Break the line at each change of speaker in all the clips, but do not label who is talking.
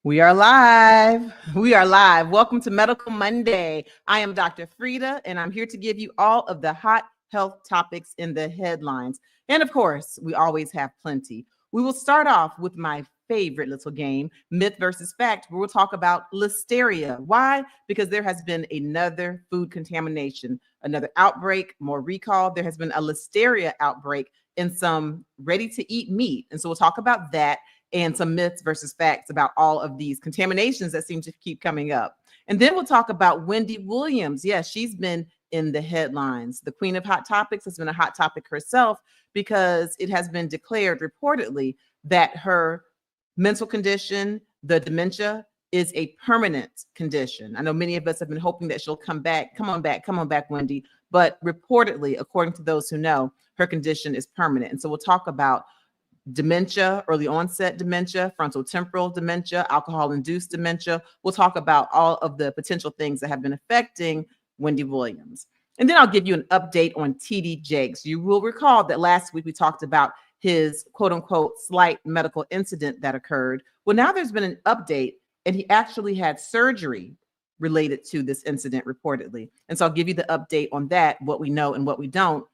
We are live. We are live. Welcome to Medical Monday. I am Dr. Frita, and I'm here to give you all of the hot health topics in the headlines. And of course, we always have plenty. We will start off with my favorite little game, Myth versus Fact, where we'll talk about Listeria. Why? Because there has been another food contamination, another outbreak, more recall. There has been a Listeria outbreak in some ready-to-eat meat. And so we'll talk about that and some myths versus facts about all of these contaminations that seem to keep coming up. And then we'll talk about Wendy Williams. Yes, she's been in the headlines. The queen of hot topics has been a hot topic herself because it has been declared reportedly that her mental condition, the dementia, is a permanent condition. I know many of us have been hoping that she'll come back. Come on back, Wendy. But reportedly, according to those who know, her condition is permanent. And so we'll talk about dementia, early onset dementia, frontal temporal dementia, alcohol-induced dementia. We'll talk about all of the potential things that have been affecting Wendy Williams. And then I'll give you an update on TD Jakes. You will recall that last week we talked about his quote unquote slight medical incident that occurred. Well, now there's been an update and he actually had surgery related to this incident reportedly. And so I'll give you the update on that, what we know and what we don't.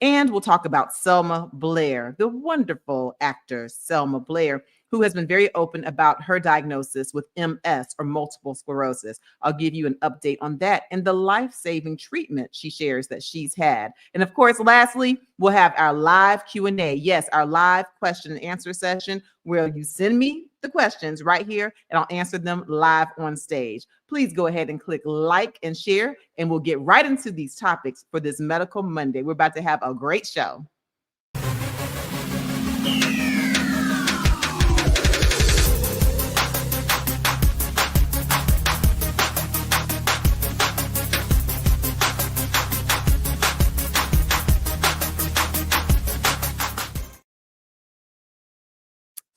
And we'll talk about Selma Blair, the wonderful actor Selma Blair, who has been very open about her diagnosis with MS or multiple sclerosis. I'll give you an update on that and the life-saving treatment she shares that she's had. And of course, lastly, we'll have our live Q&A. Yes, our live question and answer session where you send me the questions right here and I'll answer them live on stage. Please go ahead and click like and share, and we'll get right into these topics for this Medical Monday. We're about to have a great show.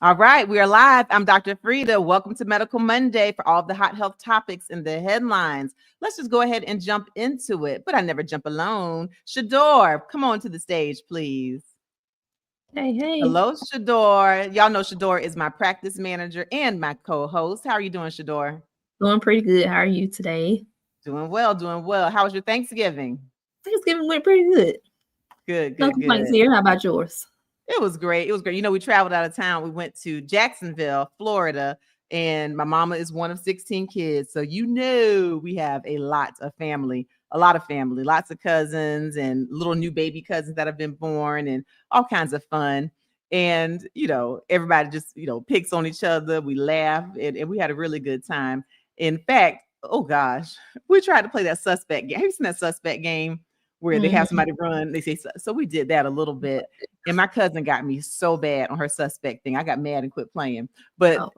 All right, we are live. I'm Dr. Frita. Welcome to Medical Monday for all the hot health topics in the headlines. Let's just go ahead and jump into it, but I never jump alone. Shador, come on to the stage, please.
Hey.
Hello, Shador. Y'all know Shador is my practice manager and my co-host. How are you doing, Shador?
Doing pretty good. How are you today?
Doing well. How was your Thanksgiving?
Thanksgiving went pretty good.
Good.
No complaints here. How about yours?
It was great. You know, we traveled out of town. We went to Jacksonville, Florida, and my mama is one of 16 kids. So, you know, we have a lot of family, lots of cousins and little new baby cousins that have been born and all kinds of fun. And, you know, everybody just, you know, picks on each other. We laugh and we had a really good time. In fact, oh gosh, we tried to play that suspect game. Have you seen that suspect game where they have somebody run? They say, so we did that a little bit. And my cousin got me so bad on her suspect thing. I got mad and quit playing. But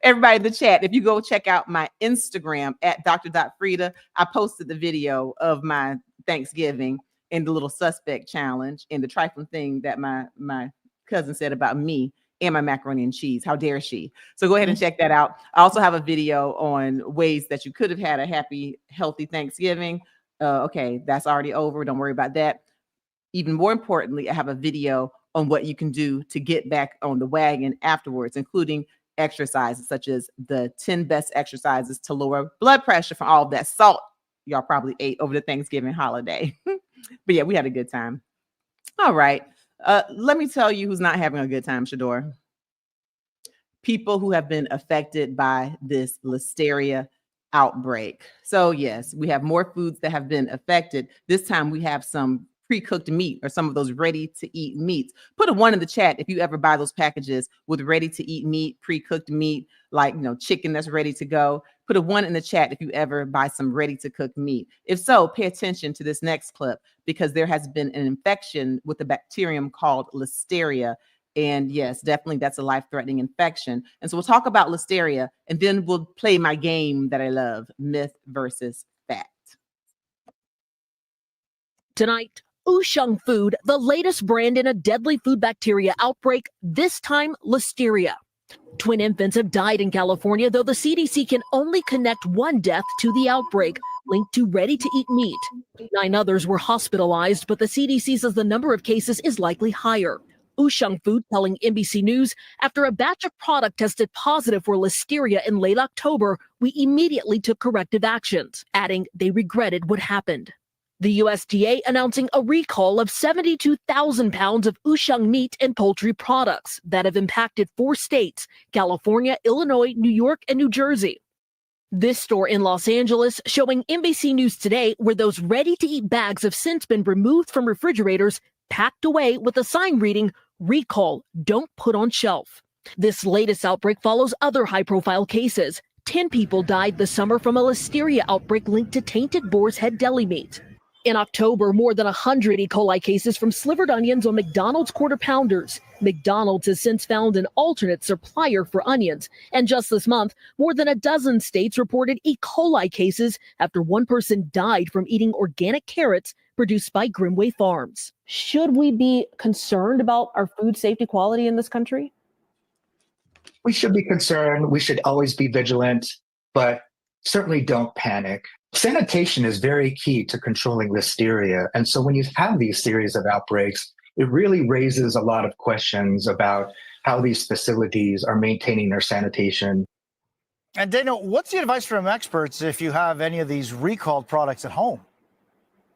everybody in the chat, if you go check out my Instagram at dr.frita, I posted the video of my Thanksgiving and the little suspect challenge and the trifling thing that my cousin said about me and my macaroni and cheese. How dare she? So go ahead and check that out. I also have a video on ways that you could have had a happy, healthy Thanksgiving. Okay, that's already over. Don't worry about that. Even more importantly, I have a video on what you can do to get back on the wagon afterwards, including exercises such as the 10 best exercises to lower blood pressure from all of that salt y'all probably ate over the Thanksgiving holiday. But yeah, we had a good time. All right. Let me tell you who's not having a good time, Shador. People who have been affected by this Listeria outbreak. So yes, we have more foods that have been affected. This time we have some pre-cooked meat or some of those ready-to-eat meats. Put a 1 in the chat if you ever buy those packages with ready-to-eat meat, pre-cooked meat, like, you know, chicken that's ready to go. Put a 1 in the chat if you ever buy some ready-to-cook meat. If so, pay attention to this next clip because there has been an infection with a bacterium called Listeria. And yes, definitely that's a life-threatening infection. And so we'll talk about Listeria and then we'll play my game that I love, myth versus fact.
Tonight, Usheng Food, the latest brand in a deadly food bacteria outbreak, this time Listeria. Twin infants have died in California, though the CDC can only connect one death to the outbreak, linked to ready-to-eat meat. 9 others were hospitalized, but the CDC says the number of cases is likely higher. Ushang Food telling NBC News, after a batch of product tested positive for listeria in late October, we immediately took corrective actions, adding they regretted what happened. The USDA announcing a recall of 72,000 pounds of Ushang meat and poultry products that have impacted 4 states, California, Illinois, New York, and New Jersey. This store in Los Angeles showing NBC News Today where those ready-to-eat bags have since been removed from refrigerators, packed away with a sign reading, "Recall, don't put on shelf." This latest outbreak follows other high-profile cases. 10 people died this summer from a listeria outbreak linked to tainted boar's head deli meat. In October, more than 100 E. coli cases from slivered onions on McDonald's Quarter Pounders. McDonald's has since found an alternate supplier for onions. And just this month, more than a dozen states reported E. coli cases after one person died from eating organic carrots produced by Grimway Farms. Should we be concerned about our food safety quality in this country?
We should be concerned. We should always be vigilant, but certainly don't panic. Sanitation is very key to controlling listeria. And so when you have these series of outbreaks, it really raises a lot of questions about how these facilities are maintaining their sanitation.
And Dana, what's the advice from experts if you have any of these recalled products at home?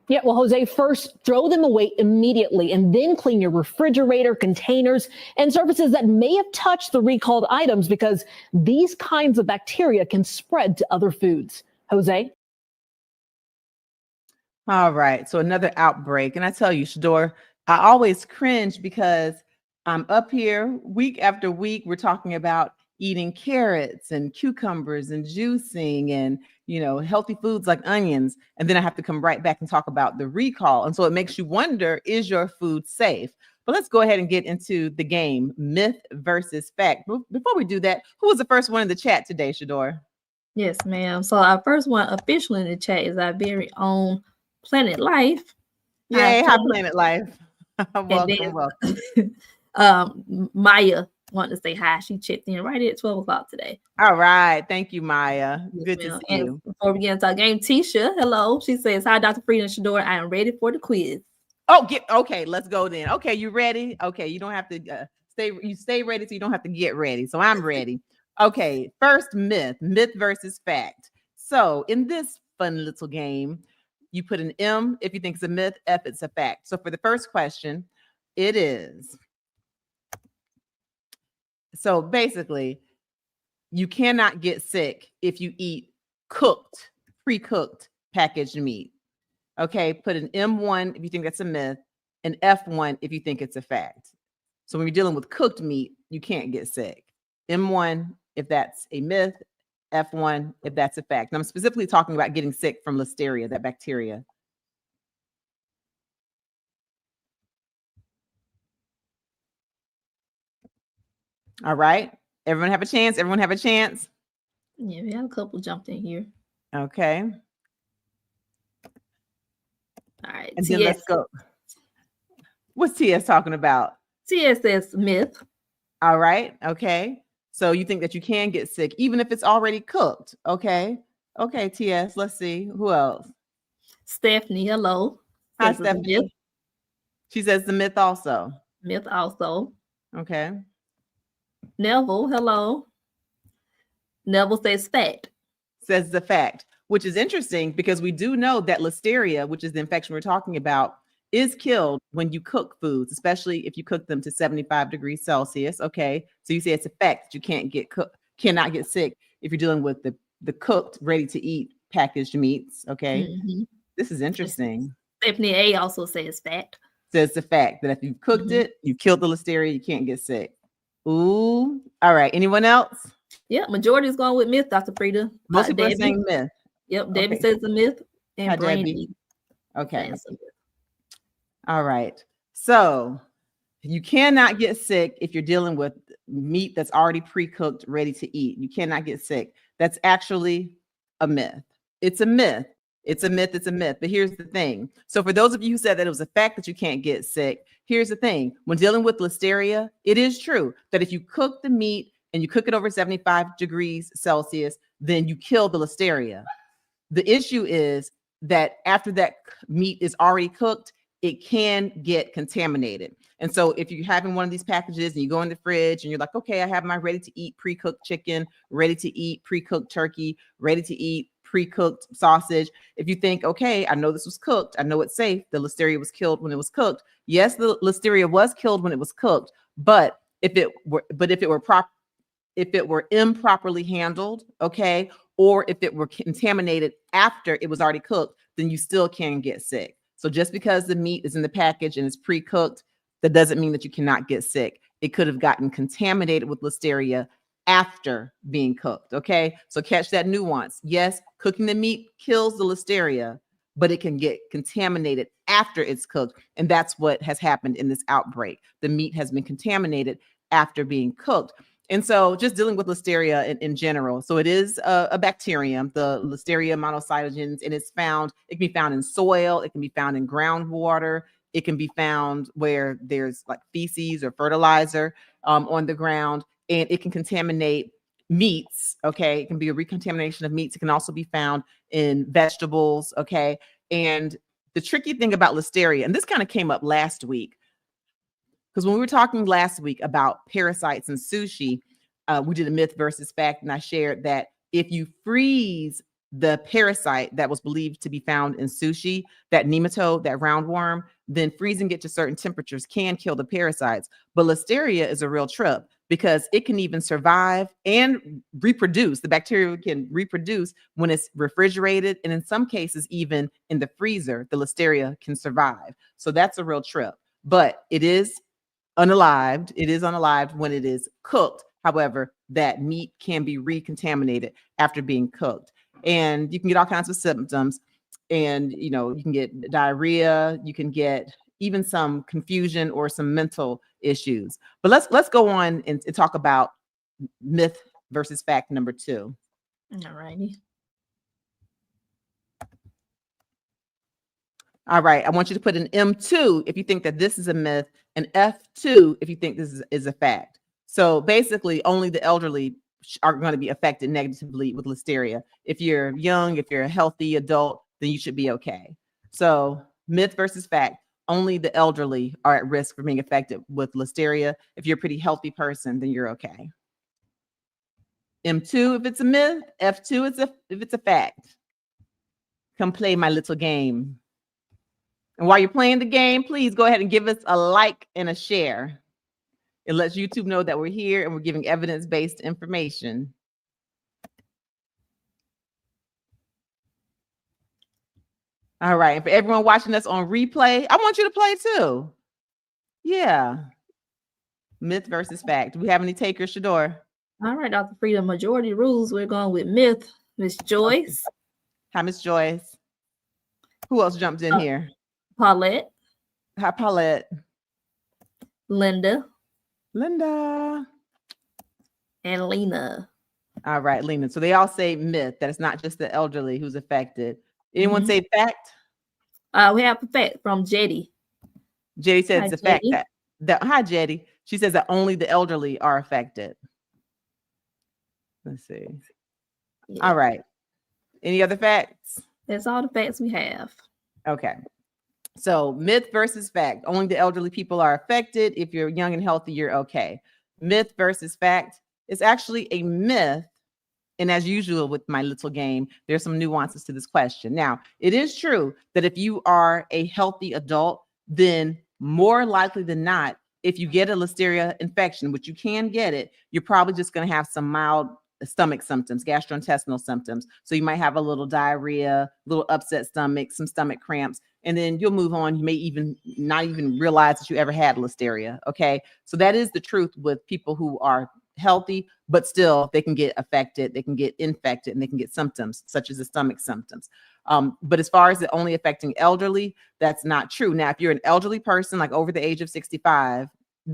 Yeah, well, Jose, first throw them away immediately and then clean your refrigerator, containers, and surfaces that may have touched the recalled items because these kinds of bacteria can spread to other foods. Jose?
All right. So another outbreak. And I tell you, Shador, I always cringe because I'm up here week after week. We're talking about eating carrots and cucumbers and juicing and, healthy foods like onions. And then I have to come right back and talk about the recall. And so it makes you wonder, is your food safe? But let's go ahead and get into the game, myth versus fact. Before we do that, who was the first one in the chat today, Shador?
Yes, ma'am. So our first one officially in the chat is our very own Planet Life.
Yay, hi Planet Life. Welcome.
Maya wanted to say hi. She checked in right at 12 o'clock today.
All right. Thank you, Maya.
Yes,
good to see you.
Before we get into our game, Tisha, hello. She says, hi, Dr. Frita and Shador. I am ready for the quiz.
Okay, let's go then. Okay, you ready? Okay, you don't have to stay ready so you don't have to get ready. So I'm ready. Okay, first myth versus fact. So in this fun little game, you put an M if you think it's a myth, F it's a fact. So for the first question, it is. So basically, you cannot get sick if you eat cooked, pre-cooked packaged meat. Okay, put an M1 if you think that's a myth, an F1 if you think it's a fact. So when you're dealing with cooked meat, you can't get sick. M1 if that's a myth, F1 if that's a fact. And I'm specifically talking about getting sick from listeria, that bacteria. All right. Everyone have a chance? Everyone have a chance?
Yeah, we have a couple jumped in here.
Okay.
All right.
And then let's go. What's TS talking about?
TS says myth.
All right. Okay. So you think that you can get sick even if it's already cooked. Okay. Okay, TS. Let's see. Who else?
Stephanie, hello.
Hi, Stephanie. She says the myth also.
Myth also.
Okay.
Neville, hello. Neville says fact.
Says the fact, which is interesting because we do know that listeria, which is the infection we're talking about, is killed when you cook foods, especially if you cook them to 75 degrees Celsius. Okay. So you say it's a fact that you cannot get sick if you're dealing with the cooked, ready to eat packaged meats. Okay. Mm-hmm. This is interesting.
Stephanie A also says fact.
Says the fact that if you've cooked it, you've killed the listeria, you can't get sick. Ooh. All right. Anyone else?
Yeah, majority is going with myth, Dr. Frita.
Most people are saying myth.
Yep, Debbie says the myth. And
hi,
Brandy.
Okay. All right. So you cannot get sick if you're dealing with meat that's already pre-cooked, ready to eat. You cannot get sick. That's actually a myth. It's a myth. It's a myth. It's a myth. But here's the thing. So for those of you who said that it was a fact that you can't get sick, here's the thing. When dealing with listeria, it is true that if you cook the meat and you cook it over 75 degrees Celsius, then you kill the listeria. The issue is that after that meat is already cooked, it can get contaminated. And so if you're having one of these packages and you go in the fridge and you're like, okay, I have my ready to eat pre-cooked chicken, ready to eat pre-cooked turkey, ready to eat pre-cooked sausage. If you think, okay, I know this was cooked, I know it's safe, the Listeria was killed when it was cooked. Yes, the Listeria was killed when it was cooked, but if it were improperly handled, okay, or if it were contaminated after it was already cooked, then you still can get sick. So just because the meat is in the package and it's pre-cooked, that doesn't mean that you cannot get sick. It could have gotten contaminated with Listeria after being cooked, okay? So catch that nuance. Yes, cooking the meat kills the Listeria, but it can get contaminated after it's cooked. And that's what has happened in this outbreak. The meat has been contaminated after being cooked. And so just dealing with Listeria in general. So it is a bacterium, the Listeria monocytogenes, and it can be found in soil, it can be found in groundwater, it can be found where there's like feces or fertilizer on the ground, and it can contaminate meats, okay? It can be a recontamination of meats. It can also be found in vegetables, okay? And the tricky thing about Listeria, and this kind of came up last week, because when we were talking last week about parasites and sushi, we did a myth versus fact, and I shared that if you freeze the parasite that was believed to be found in sushi, that nematode, that roundworm, then freezing it to certain temperatures can kill the parasites. But Listeria is a real trip because it can even survive and reproduce. The bacteria can reproduce when it's refrigerated, and in some cases, even in the freezer, the Listeria can survive. So that's a real trip. But it is unalived. It is unalived when it is cooked. However, that meat can be recontaminated after being cooked. And you can get all kinds of symptoms. And, you know, you can get diarrhea, you can get even some confusion or some mental issues. But let's go on and talk about myth versus fact number 2.
All righty.
All right. I want you to put an M2 if you think that this is a myth, and F2 if you think this is a fact. So basically, only the elderly are going to be affected negatively with Listeria. If you're young, if you're a healthy adult, then you should be okay. So myth versus fact, only the elderly are at risk for being affected with Listeria. If you're a pretty healthy person, then you're okay. M2 if it's a myth, F2 if it's a fact. Come play my little game. And while you're playing the game, please go ahead and give us a like and a share. It lets YouTube know that we're here and we're giving evidence-based information. All right. And for everyone watching us on replay, I want you to play too. Yeah. Myth versus fact. Do we have any takers, Shador?
All right, Dr. Frita, majority rules. We're going with myth. Miss Joyce.
Hi, Miss Joyce. Who else jumped in here?
Paulette.
Hi, Paulette.
Linda.
Linda.
And Lena.
All right, Lena. So they all say myth, that it's not just the elderly who's affected. Anyone say fact?
We have a fact from Jetty.
Jetty says
Hi,
it's a
Jetty.
fact that hi, Jetty. She says that only the elderly are affected. Let's see.
Yeah.
All right. Any other facts?
That's all the facts we have.
Okay. So myth versus fact. Only the elderly people are affected. If you're young and healthy, you're okay. Myth versus fact is actually a myth. And as usual with my little game, there's some nuances to this question. Now, it is true that if you are a healthy adult, then more likely than not, if you get a Listeria infection, which you can get it, you're probably just going to have some mild stomach symptoms, gastrointestinal symptoms. So you might have a little diarrhea, little upset stomach, some stomach cramps, and then you'll move on. You may even not even realize that you ever had Listeria. Okay. So that is the truth with people who are healthy, but still they can get affected, they can get infected, and they can get symptoms such as the stomach symptoms. But as far as it only affecting elderly, that's not true. Now, if you're an elderly person, like over the age of 65,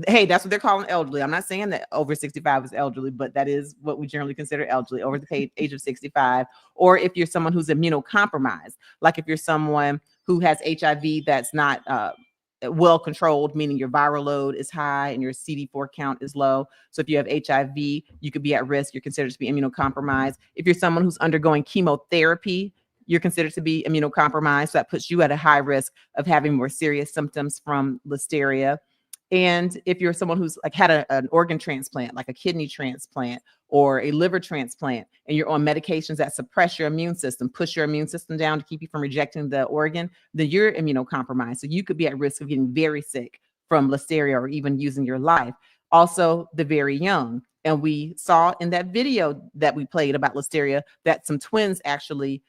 hey, that's what they're calling elderly. I'm not saying that over 65 is elderly, but that is what we generally consider elderly, over the age of 65. Or if you're someone who's immunocompromised, like if you're someone who has HIV that's not well controlled, meaning your viral load is high and your CD4 count is low. So if you have HIV, you could be at risk. You're considered to be immunocompromised. If you're someone who's undergoing chemotherapy, you're considered to be immunocompromised. So that puts you at a high risk of having more serious symptoms from Listeria. And if you're someone who's like had an organ transplant, like a kidney transplant or a liver transplant, and you're on medications that suppress your immune system, push your immune system down to keep you from rejecting the organ, then you're immunocompromised. So you could be at risk of getting very sick from Listeria or even using your life. Also, the very young. And we saw in that video that we played about Listeria that some twins actually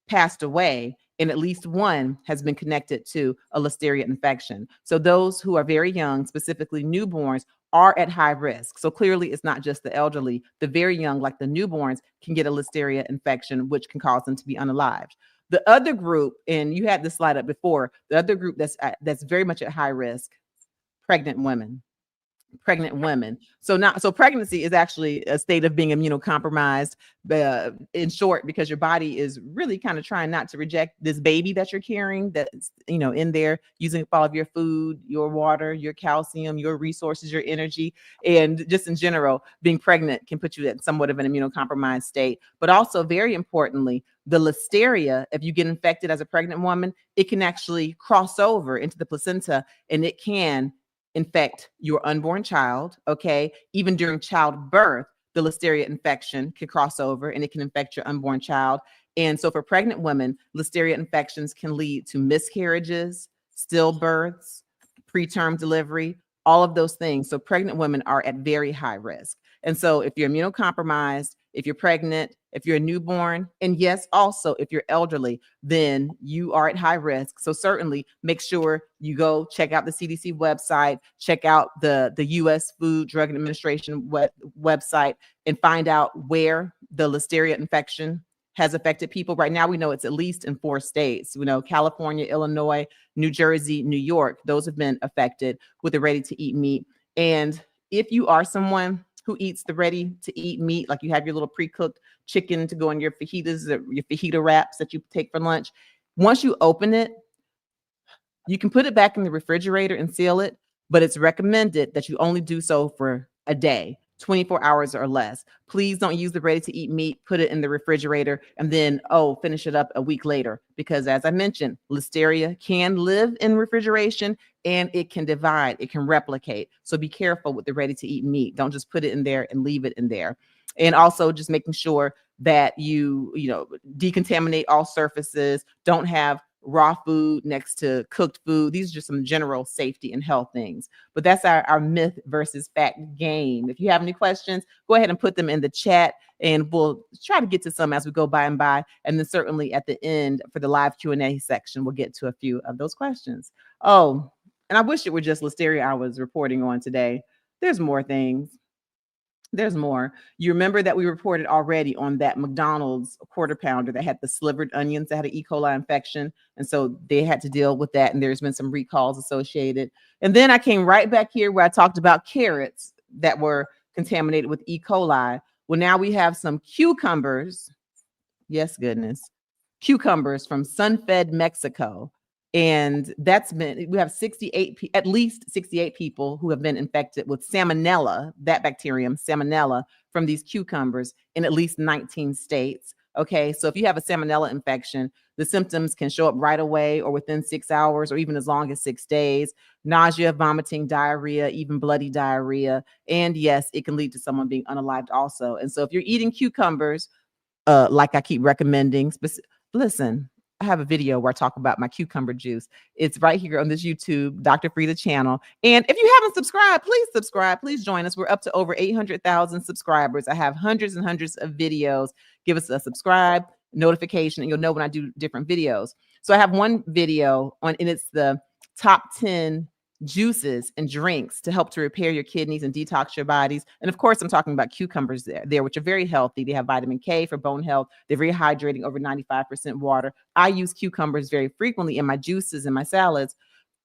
passed away, and at least one has been connected to a Listeria infection. So those who are very young, specifically newborns, are at high risk. So clearly it's not just the elderly. The very young, like the newborns, can get a Listeria infection, which can cause them to be unalived. The other group, and you had this slide up before, the other group that's very much at high risk, pregnant women. So pregnancy is actually a state of being immunocompromised, in short, because your body is really kind of trying not to reject this baby that you're carrying, that's in there, using up all of your food, your water, your calcium, your resources, your energy. And just in general, being pregnant can put you in somewhat of an immunocompromised state. But also, very importantly, the Listeria, if you get infected as a pregnant woman, it can actually cross over into the placenta, and it can infect your unborn child. Okay. Even during childbirth, the Listeria infection can cross over and it can infect your unborn child. And so for pregnant women, Listeria infections can lead to miscarriages, stillbirths, preterm delivery, all of those things. So pregnant women are at very high risk. And so if you're immunocompromised, if you're pregnant, if you're a newborn, and yes, also if you're elderly, then you are at high risk. So certainly make sure you go check out the CDC website, check out the U.S. Food Drug Administration website, and find out where the Listeria infection has affected people. Right now, we know it's at least in 4 states. We know California, Illinois, New Jersey, New York. Those have been affected with the ready-to-eat meat. And if you are someone who eats the ready-to-eat meat, like you have your little pre-cooked chicken to go in your fajitas, your fajita wraps that you take for lunch, once you open it, you can put it back in the refrigerator and seal it, but it's recommended that you only do so for a day, 24 hours or less. Please don't use the ready-to-eat meat, put it in the refrigerator, and then, finish it up a week later. Because as I mentioned, Listeria can live in refrigeration and it can divide, it can replicate. So be careful with the ready-to-eat meat. Don't just put it in there and leave it in there. And also just making sure that you decontaminate all surfaces. Don't have raw food next to cooked food. These are just some general safety and health things. But that's our myth versus fact game. If you have any questions, go ahead and put them in the chat, and we'll try to get to some as we go by and by. And then certainly at the end for the live Q&A section, we'll get to a few of those questions. Oh, and I wish it were just Listeria I was reporting on today. There's more things. There's more. You remember that we reported already on that McDonald's quarter pounder that had the slivered onions that had an E. coli infection. And so they had to deal with that. And there's been some recalls associated. And then I came right back here where I talked about carrots that were contaminated with E. coli. Well, now we have some cucumbers. Yes, goodness. Cucumbers from Sunfed, Mexico. And we have at least 68 people who have been infected with salmonella, that bacterium, salmonella, from these cucumbers in at least 19 states. Okay, so if you have a salmonella infection, the symptoms can show up right away or within 6 hours or even as long as 6 days. Nausea, vomiting, diarrhea, even bloody diarrhea. And yes, it can lead to someone being unalived also. And so if you're eating cucumbers, like I keep recommending, listen, I have a video where I talk about my cucumber juice. It's right here on this YouTube, Dr. Frita channel. And if you haven't subscribed, please subscribe. Please join us. We're up to over 800,000 subscribers. I have hundreds and hundreds of videos. Give us a subscribe, notification, and you'll know when I do different videos. So I have one video and it's the top 10 juices and drinks to help to repair your kidneys and detox your bodies. And of course, I'm talking about cucumbers there, which are very healthy. They have vitamin K for bone health. They're very hydrating, over 95% water. I use cucumbers very frequently in my juices and my salads.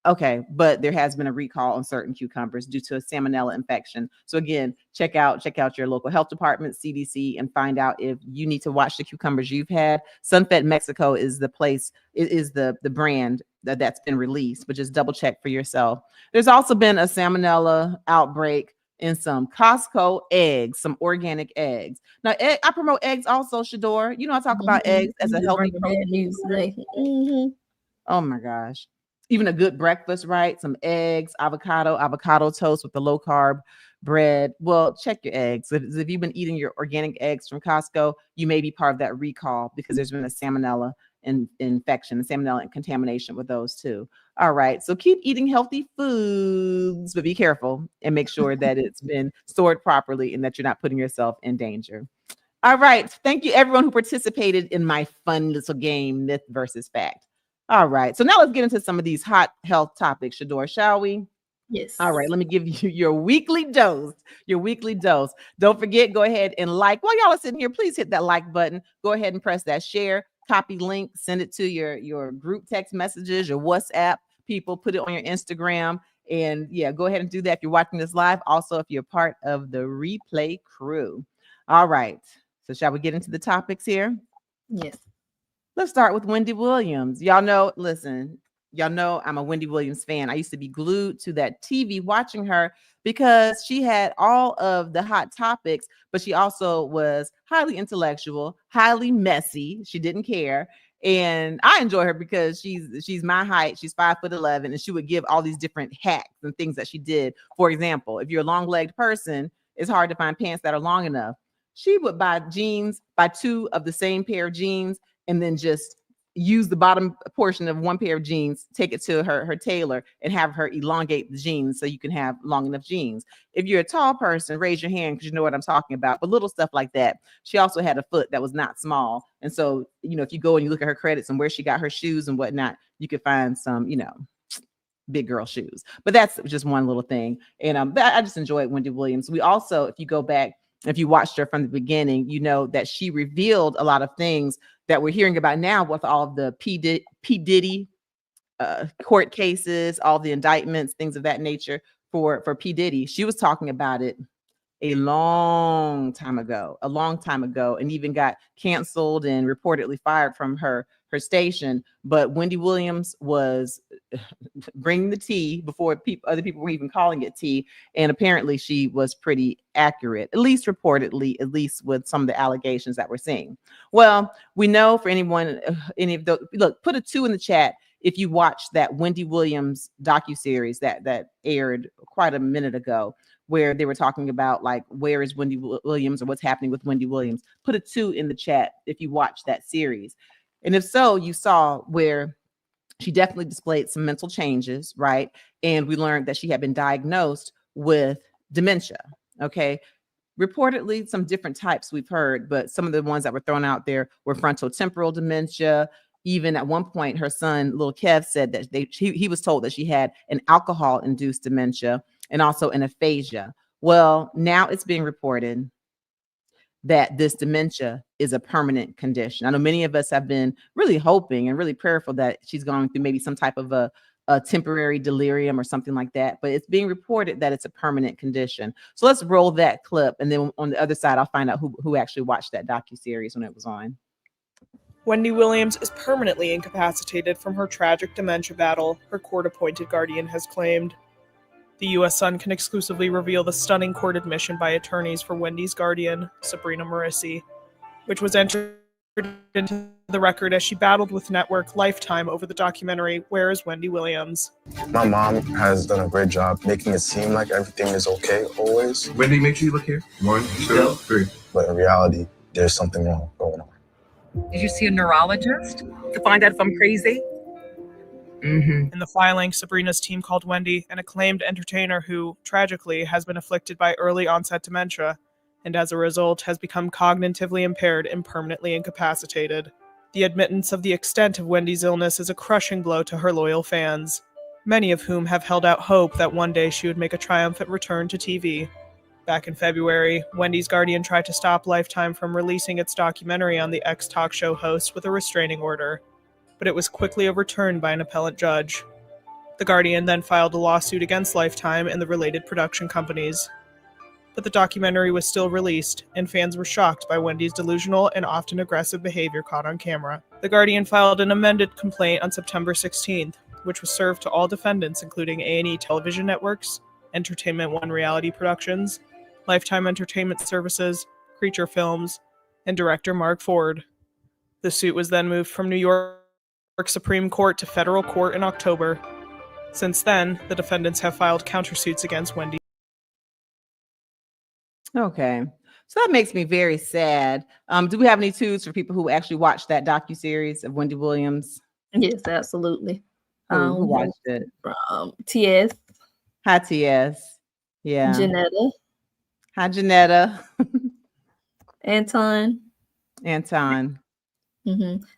Okay, but there has been a recall on certain cucumbers due to a salmonella infection. So again, check out your local health department, CDC, and find out if you need to watch the cucumbers you've had. Sunfed Mexico is the place, is the brand that's been released, but just double check for yourself. There's also been a salmonella outbreak in some Costco eggs, some organic eggs. Now, I promote eggs also, Shador. You know, I talk about eggs as a healthy protein.
Mm-hmm.
Oh my gosh. even a good breakfast, right? Some eggs, avocado toast with the low carb bread. Well, check your eggs. If you've been eating your organic eggs from Costco, you may be part of that recall because there's been a salmonella infection, a salmonella and contamination with those too. All right. So keep eating healthy foods, but be careful and make sure that it's been stored properly and that you're not putting yourself in danger. All right. Thank you, everyone who participated in my fun little game, Myth versus Fact. All right. So now let's get into some of these hot health topics, Shador, shall we?
Yes.
All right. Let me give you your weekly dose. Don't forget, go ahead and like. While y'all are sitting here, please hit that like button. Go ahead and press that share, copy link, send it to your group text messages, your WhatsApp people, put it on your Instagram. And yeah, go ahead and do that if you're watching this live. Also, if you're part of the replay crew. All right. So shall we get into the topics here?
Yes.
Let's start with Wendy Williams. Y'all know I'm a Wendy Williams fan. I used to be glued to that TV watching her because she had all of the hot topics, but she also was highly intellectual, highly messy. She didn't care. And I enjoy her because she's my height. She's 5'11", and she would give all these different hacks and things that she did. For example, if you're a long-legged person, it's hard to find pants that are long enough. She would buy two of the same pair of jeans, and then just use the bottom portion of one pair of jeans, take it to her tailor, and have her elongate the jeans so you can have long enough jeans. If you're a tall person, raise your hand because you know what I'm talking about. But little stuff like that. She also had a foot that was not small. And so, if you go and you look at her credits and where she got her shoes and whatnot, you could find some, big girl shoes. But that's just one little thing. And I just enjoyed Wendy Williams. We also, if you go back, if you watched her from the beginning, you know that she revealed a lot of things that we're hearing about now with all of the P. Diddy court cases, all the indictments, things of that nature for P. Diddy. She was talking about it a long time ago, and even got canceled and reportedly fired from her station. But Wendy Williams was bringing the tea before other people were even calling it tea. And apparently she was pretty accurate, at least reportedly, at least with some of the allegations that we're seeing. Well, we know for anyone, any of those, look, put a 2 in the chat if you watched that Wendy Williams docuseries that aired quite a minute ago, where they were talking about like, where is Wendy Williams or what's happening with Wendy Williams. Put a 2 in the chat if you watched that series. And if so, you saw where she definitely displayed some mental changes, right? And we learned that she had been diagnosed with dementia, okay? Reportedly, some different types we've heard, but some of the ones that were thrown out there were frontal temporal dementia. Even at one point, her son, little Kev, said that he was told that she had an alcohol-induced dementia and also an aphasia. Well, now it's being reported that this dementia is a permanent condition. I know many of us have been really hoping and really prayerful that she's going through maybe some type of a temporary delirium or something like that, but it's being reported that it's a permanent condition. So let's roll that clip, and then on the other side, I'll find out who actually watched that docuseries when it was on.
Wendy Williams is permanently incapacitated from her tragic dementia battle, her court-appointed guardian has claimed. The U.S. Sun can exclusively reveal the stunning court admission by attorneys for Wendy's guardian, Sabrina Marissi, which was entered into the record as she battled with network Lifetime over the documentary Where is Wendy Williams?
My mom has done a great job making it seem like everything is okay always.
Wendy, make sure you look here. 1, 2, 3.
But in reality, there's something wrong going on.
Did you see a neurologist to find out if I'm crazy?
In the filing, Sabrina's team called Wendy an acclaimed entertainer who, tragically, has been afflicted by early onset dementia, and as a result has become cognitively impaired and permanently incapacitated. The admittance of the extent of Wendy's illness is a crushing blow to her loyal fans, many of whom have held out hope that one day she would make a triumphant return to TV. Back in February, Wendy's guardian tried to stop Lifetime from releasing its documentary on the ex-talk show host with a restraining order, but it was quickly overturned by an appellate judge. The Guardian then filed a lawsuit against Lifetime and the related production companies. But the documentary was still released, and fans were shocked by Wendy's delusional and often aggressive behavior caught on camera. The Guardian filed an amended complaint on September 16th, which was served to all defendants, including A&E Television Networks, Entertainment One Reality Productions, Lifetime Entertainment Services, Creature Films, and director Mark Ford. The suit was then moved from New York Supreme Court to federal court in October. Since then, the defendants have filed countersuits against Wendy.
Okay. So that makes me very sad. Do we have any twos for people who actually watched that docuseries of Wendy Williams?
Yes, absolutely.
Who watched it?
TS.
Hi, TS. Yeah.
Janetta.
Hi, Janetta.
Anton.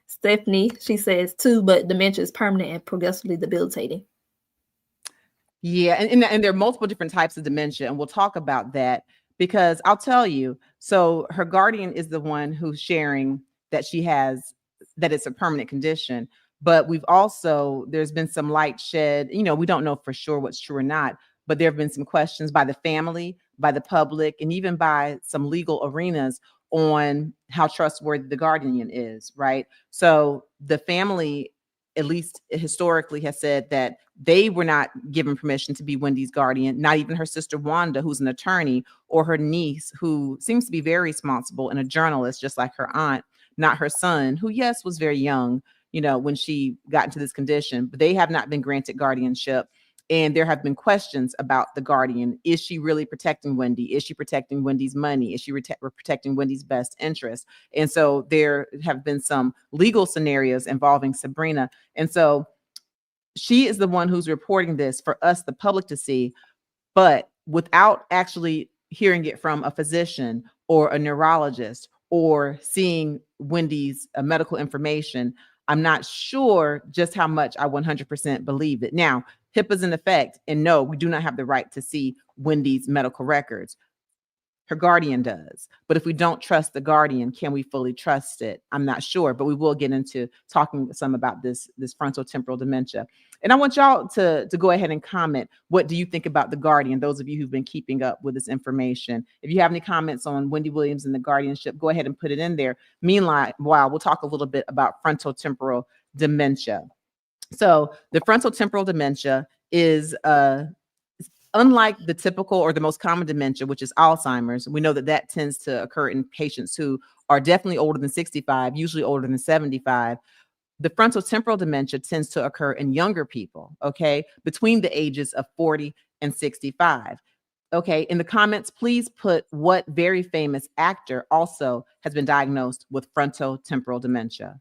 Stephanie, she says too, but dementia is permanent and progressively debilitating.
Yeah, and there are multiple different types of dementia, and we'll talk about that because I'll tell you. So her guardian is the one who's sharing that that it's a permanent condition. But there's been some light shed. We don't know for sure what's true or not, but there have been some questions by the family, by the public, and even by some legal arenas on how trustworthy the guardian is, right? So the family, at least historically, has said that they were not given permission to be Wendy's guardian, not even her sister Wanda, who's an attorney, or her niece, who seems to be very responsible and a journalist, just like her aunt, not her son, who, yes, was very young, when she got into this condition, but they have not been granted guardianship. And there have been questions about the guardian. Is she really protecting Wendy? Is she protecting Wendy's money? Is she protecting Wendy's best interest? And so there have been some legal scenarios involving Sabrina. And so she is the one who's reporting this for us, the public, to see, but without actually hearing it from a physician or a neurologist or seeing Wendy's medical information, I'm not sure just how much I 100% believe it. Now, HIPAA's in effect, and no, we do not have the right to see Wendy's medical records. Her guardian does. But if we don't trust the guardian, can we fully trust it? I'm not sure, but we will get into talking some about this frontal temporal dementia. And I want y'all to go ahead and comment. What do you think about the guardian? Those of you who've been keeping up with this information. If you have any comments on Wendy Williams and the guardianship, go ahead and put it in there. Meanwhile, we'll talk a little bit about frontal temporal dementia. So the frontal temporal dementia is unlike the typical or the most common dementia, which is Alzheimer's. We know that tends to occur in patients who are definitely older than 65, usually older than 75. The frontal temporal dementia tends to occur in younger people, okay, between the ages of 40 and 65. Okay, in the comments, please put what very famous actor also has been diagnosed with frontal temporal dementia.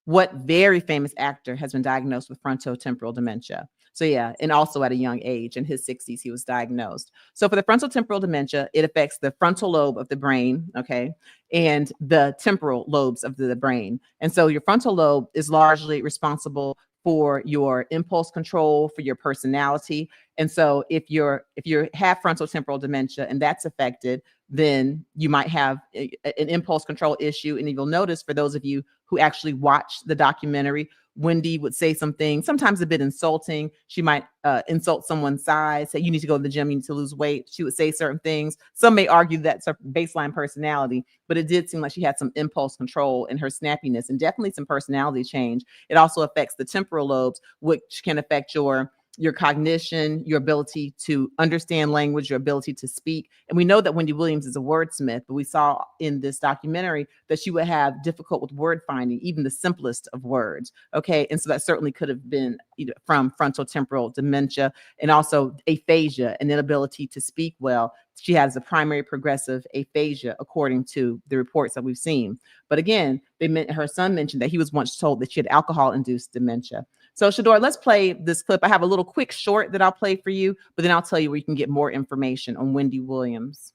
What very famous actor has been diagnosed with frontal temporal dementia? So yeah, and also at a young age, in his 60s, he was diagnosed. So for the frontal temporal dementia, it affects the frontal lobe of the brain, okay, and the temporal lobes of the brain. And so your frontal lobe is largely responsible for your impulse control, for your personality. And so if you have frontal temporal dementia and that's affected, then you might have an impulse control issue. And you'll notice, for those of you who actually watched the documentary, Wendy would say something, sometimes a bit insulting. She might insult someone's size, say, you need to go to the gym, you need to lose weight. She would say certain things. Some may argue that's her baseline personality, but it did seem like she had some impulse control in her snappiness and definitely some personality change. It also affects the temporal lobes, which can affect your cognition, your ability to understand language, your ability to speak. And we know that Wendy Williams is a wordsmith, but we saw in this documentary that she would have difficult with word finding, even the simplest of words. Okay. And so that certainly could have been from frontal temporal dementia, and also aphasia, an inability to speak well. She has a primary progressive aphasia, according to the reports that we've seen. But again, her son mentioned that he was once told that she had alcohol-induced dementia. So Shador, let's play this clip. I have a little quick short that I'll play for you, but then I'll tell you where you can get more information on Wendy Williams.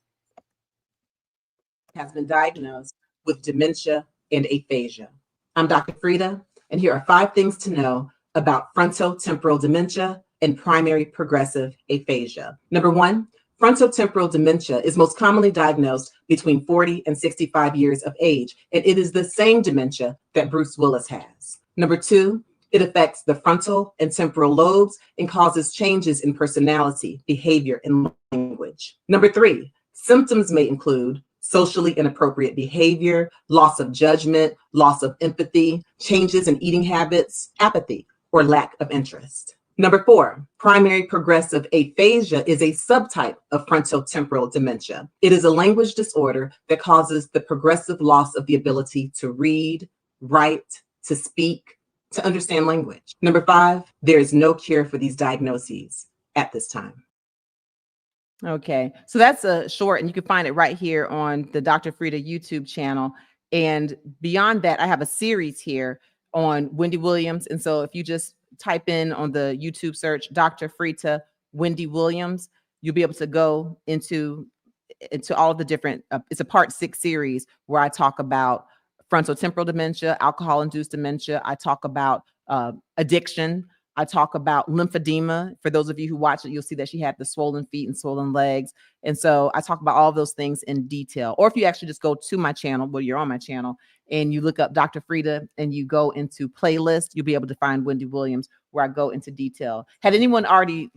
Has been diagnosed with dementia and aphasia. I'm Dr. Frita, and here are 5 things to know about frontal temporal dementia and primary progressive aphasia. Number 1, frontal temporal dementia is most commonly diagnosed between 40 and 65 years of age, and it is the same dementia that Bruce Willis has. Number 2, it affects the frontal and temporal lobes and causes changes in personality, behavior, and language. Number 3, symptoms may include socially inappropriate behavior, loss of judgment, loss of empathy, changes in eating habits, apathy, or lack of interest. Number 4, primary progressive aphasia is a subtype of frontal temporal dementia. It is a language disorder that causes the progressive loss of the ability to read, write, to speak, to understand language. Number 5, there is no cure for these diagnoses at this time. Okay, so that's a short, and you can find it right here on the Dr. Frita YouTube channel. And beyond that, I have a series here on Wendy Williams. And so if you just type in on the YouTube search, Dr. Frita, Wendy Williams, you'll be able to go into all the different, it's a part 6 series where I talk about frontal temporal dementia, alcohol-induced dementia. I talk about addiction. I talk about lymphedema. For those of you who watch it, you'll see that she had the swollen feet and swollen legs. And so I talk about all those things in detail. Or if you actually just go to my channel, well, you're on my channel, and you look up Dr. Frita and you go into playlist, you'll be able to find Wendy Williams, where I go into detail. Did anyone already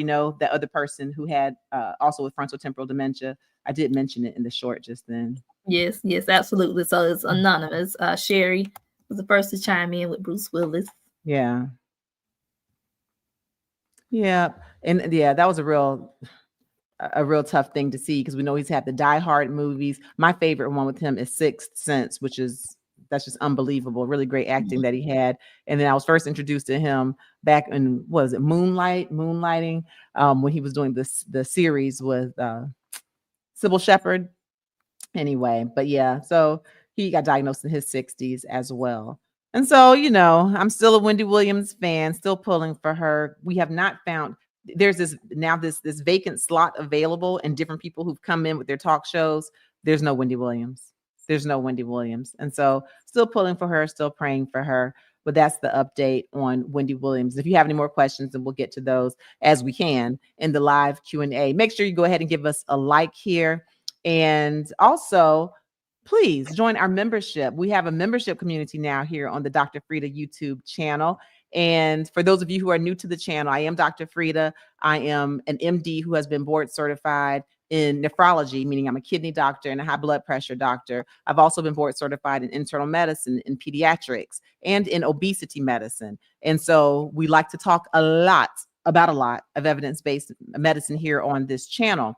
know that other person who had also with frontal temporal dementia? I did mention it in the short just then.
Yes, absolutely. So it's anonymous. Sherry was the first to chime in with Bruce Willis.
Yeah. Yeah. And yeah, that was a real tough thing to see, because we know he's had the Die Hard movies. My favorite one with him is Sixth Sense, that's just unbelievable. Really great acting that he had. And then I was first introduced to him back in, what was it, Moonlighting, when he was doing the series with Sybil Shepherd. Anyway, but yeah, so he got diagnosed in his 60s as well. And so, I'm still a Wendy Williams fan, still pulling for her. We have not found, there's this vacant slot available, and different people who've come in with their talk shows. There's no Wendy Williams. And so still pulling for her, still praying for her. But that's the update on Wendy Williams. If you have any more questions, then we'll get to those as we can in the live Q&A. Make sure you go ahead and give us a like here. And also, please join our membership. We have a membership community now here on the Dr. Frita YouTube channel. And for those of you who are new to the channel, I am Dr. Frita. I am an MD who has been board certified in nephrology, meaning I'm a kidney doctor and a high blood pressure doctor. I've also been board certified in internal medicine, in pediatrics, and in obesity medicine. And so we like to talk about a lot of evidence-based medicine here on this channel.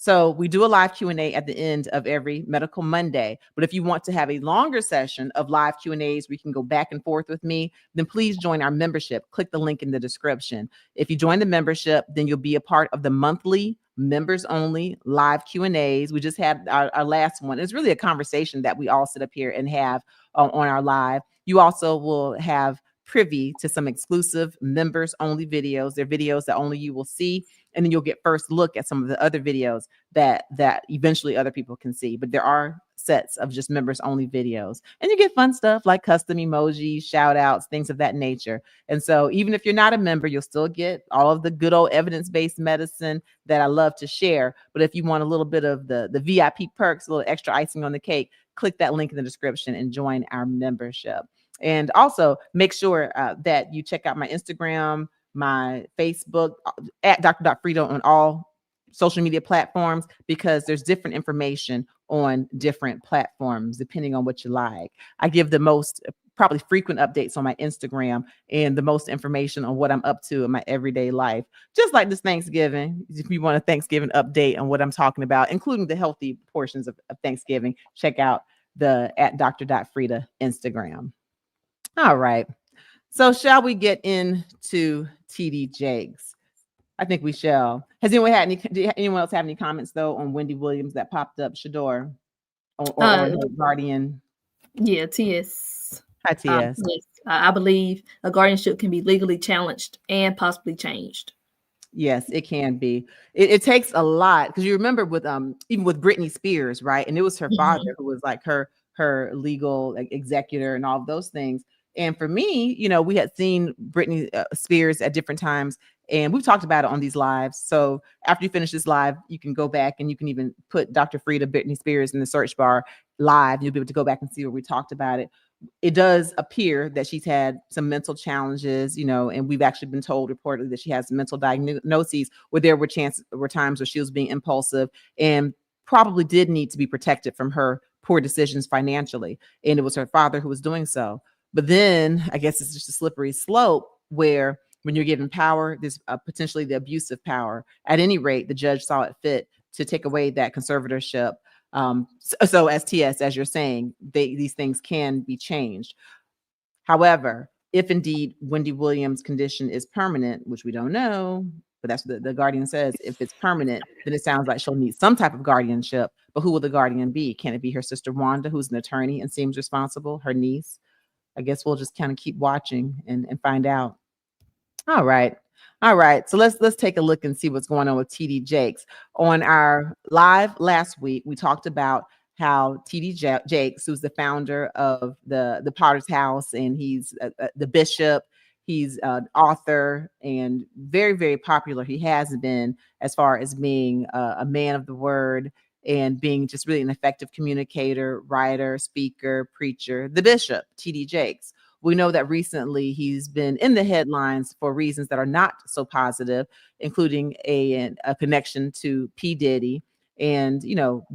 So we do a live Q&A at the end of every Medical Monday. But if you want to have a longer session of live Q&As, we can go back and forth with me, then please join our membership. Click the link in the description. If you join the membership, then you'll be a part of the monthly members only live Q&As. We just had our last one. It's really a conversation that we all sit up here and have on our live. You also will have privy to some exclusive members only videos. They're videos that only you will see, and then you'll get first look at some of the other videos that eventually other people can see. But there are sets of just members only videos, and you get fun stuff like custom emojis, shout outs, things of that nature. And so even if you're not a member, you'll still get all of the good old evidence-based medicine that I love to share. But if you want a little bit of the VIP perks, a little extra icing on the cake, click that link in the description and join our membership. And also make sure that you check out my Instagram, my Facebook, at dr.frita on all social media platforms, because there's different information on different platforms depending on what you like. I give the most probably frequent updates on my Instagram and the most information on what I'm up to in my everyday life. Just like this Thanksgiving, if you want a Thanksgiving update on what I'm talking about, including the healthy portions of Thanksgiving, check out the at dr.frita Instagram. All right. So shall we get into TD Jakes? I think we shall. Has anyone else have any comments though on Wendy Williams that popped up, Shador, or on Guardian?
Yeah, TS.
Hi, TS.
Yes, I believe a guardianship can be legally challenged and possibly changed.
Yes, it can be. It takes a lot, because you remember with even with Britney Spears, right? And it was her father who was like her legal executor and all of those things. And for me, we had seen Britney Spears at different times, and we've talked about it on these lives. So after you finish this live, you can go back and you can even put Dr. Frita Britney Spears in the search bar live. You'll be able to go back and see where we talked about it. It does appear that she's had some mental challenges, and we've actually been told reportedly that she has mental diagnoses where there were times where she was being impulsive and probably did need to be protected from her poor decisions financially. And it was her father who was doing so. But then I guess it's just a slippery slope where when you're given power, there's potentially the abuse of power. At any rate, the judge saw it fit to take away that conservatorship. So as TS, as you're saying, these things can be changed. However, if indeed Wendy Williams' condition is permanent, which we don't know, but that's what the Guardian says. If it's permanent, then it sounds like she'll need some type of guardianship. But who will the guardian be? Can it be her sister Wanda, who's an attorney and seems responsible? Her niece? I guess we'll just kind of keep watching and find out. All right. All right. So let's take a look and see what's going on with TD Jakes. On our live last week, we talked about how TD Jakes, who's the founder of the Potter's House, and he's the bishop, he's an author and very, very popular. He has been, as far as being a man of the word and being just really an effective communicator, writer, speaker, preacher, the bishop, TD Jakes. We know that recently he's been in the headlines for reasons that are not so positive, including a connection to P. Diddy. And, you know,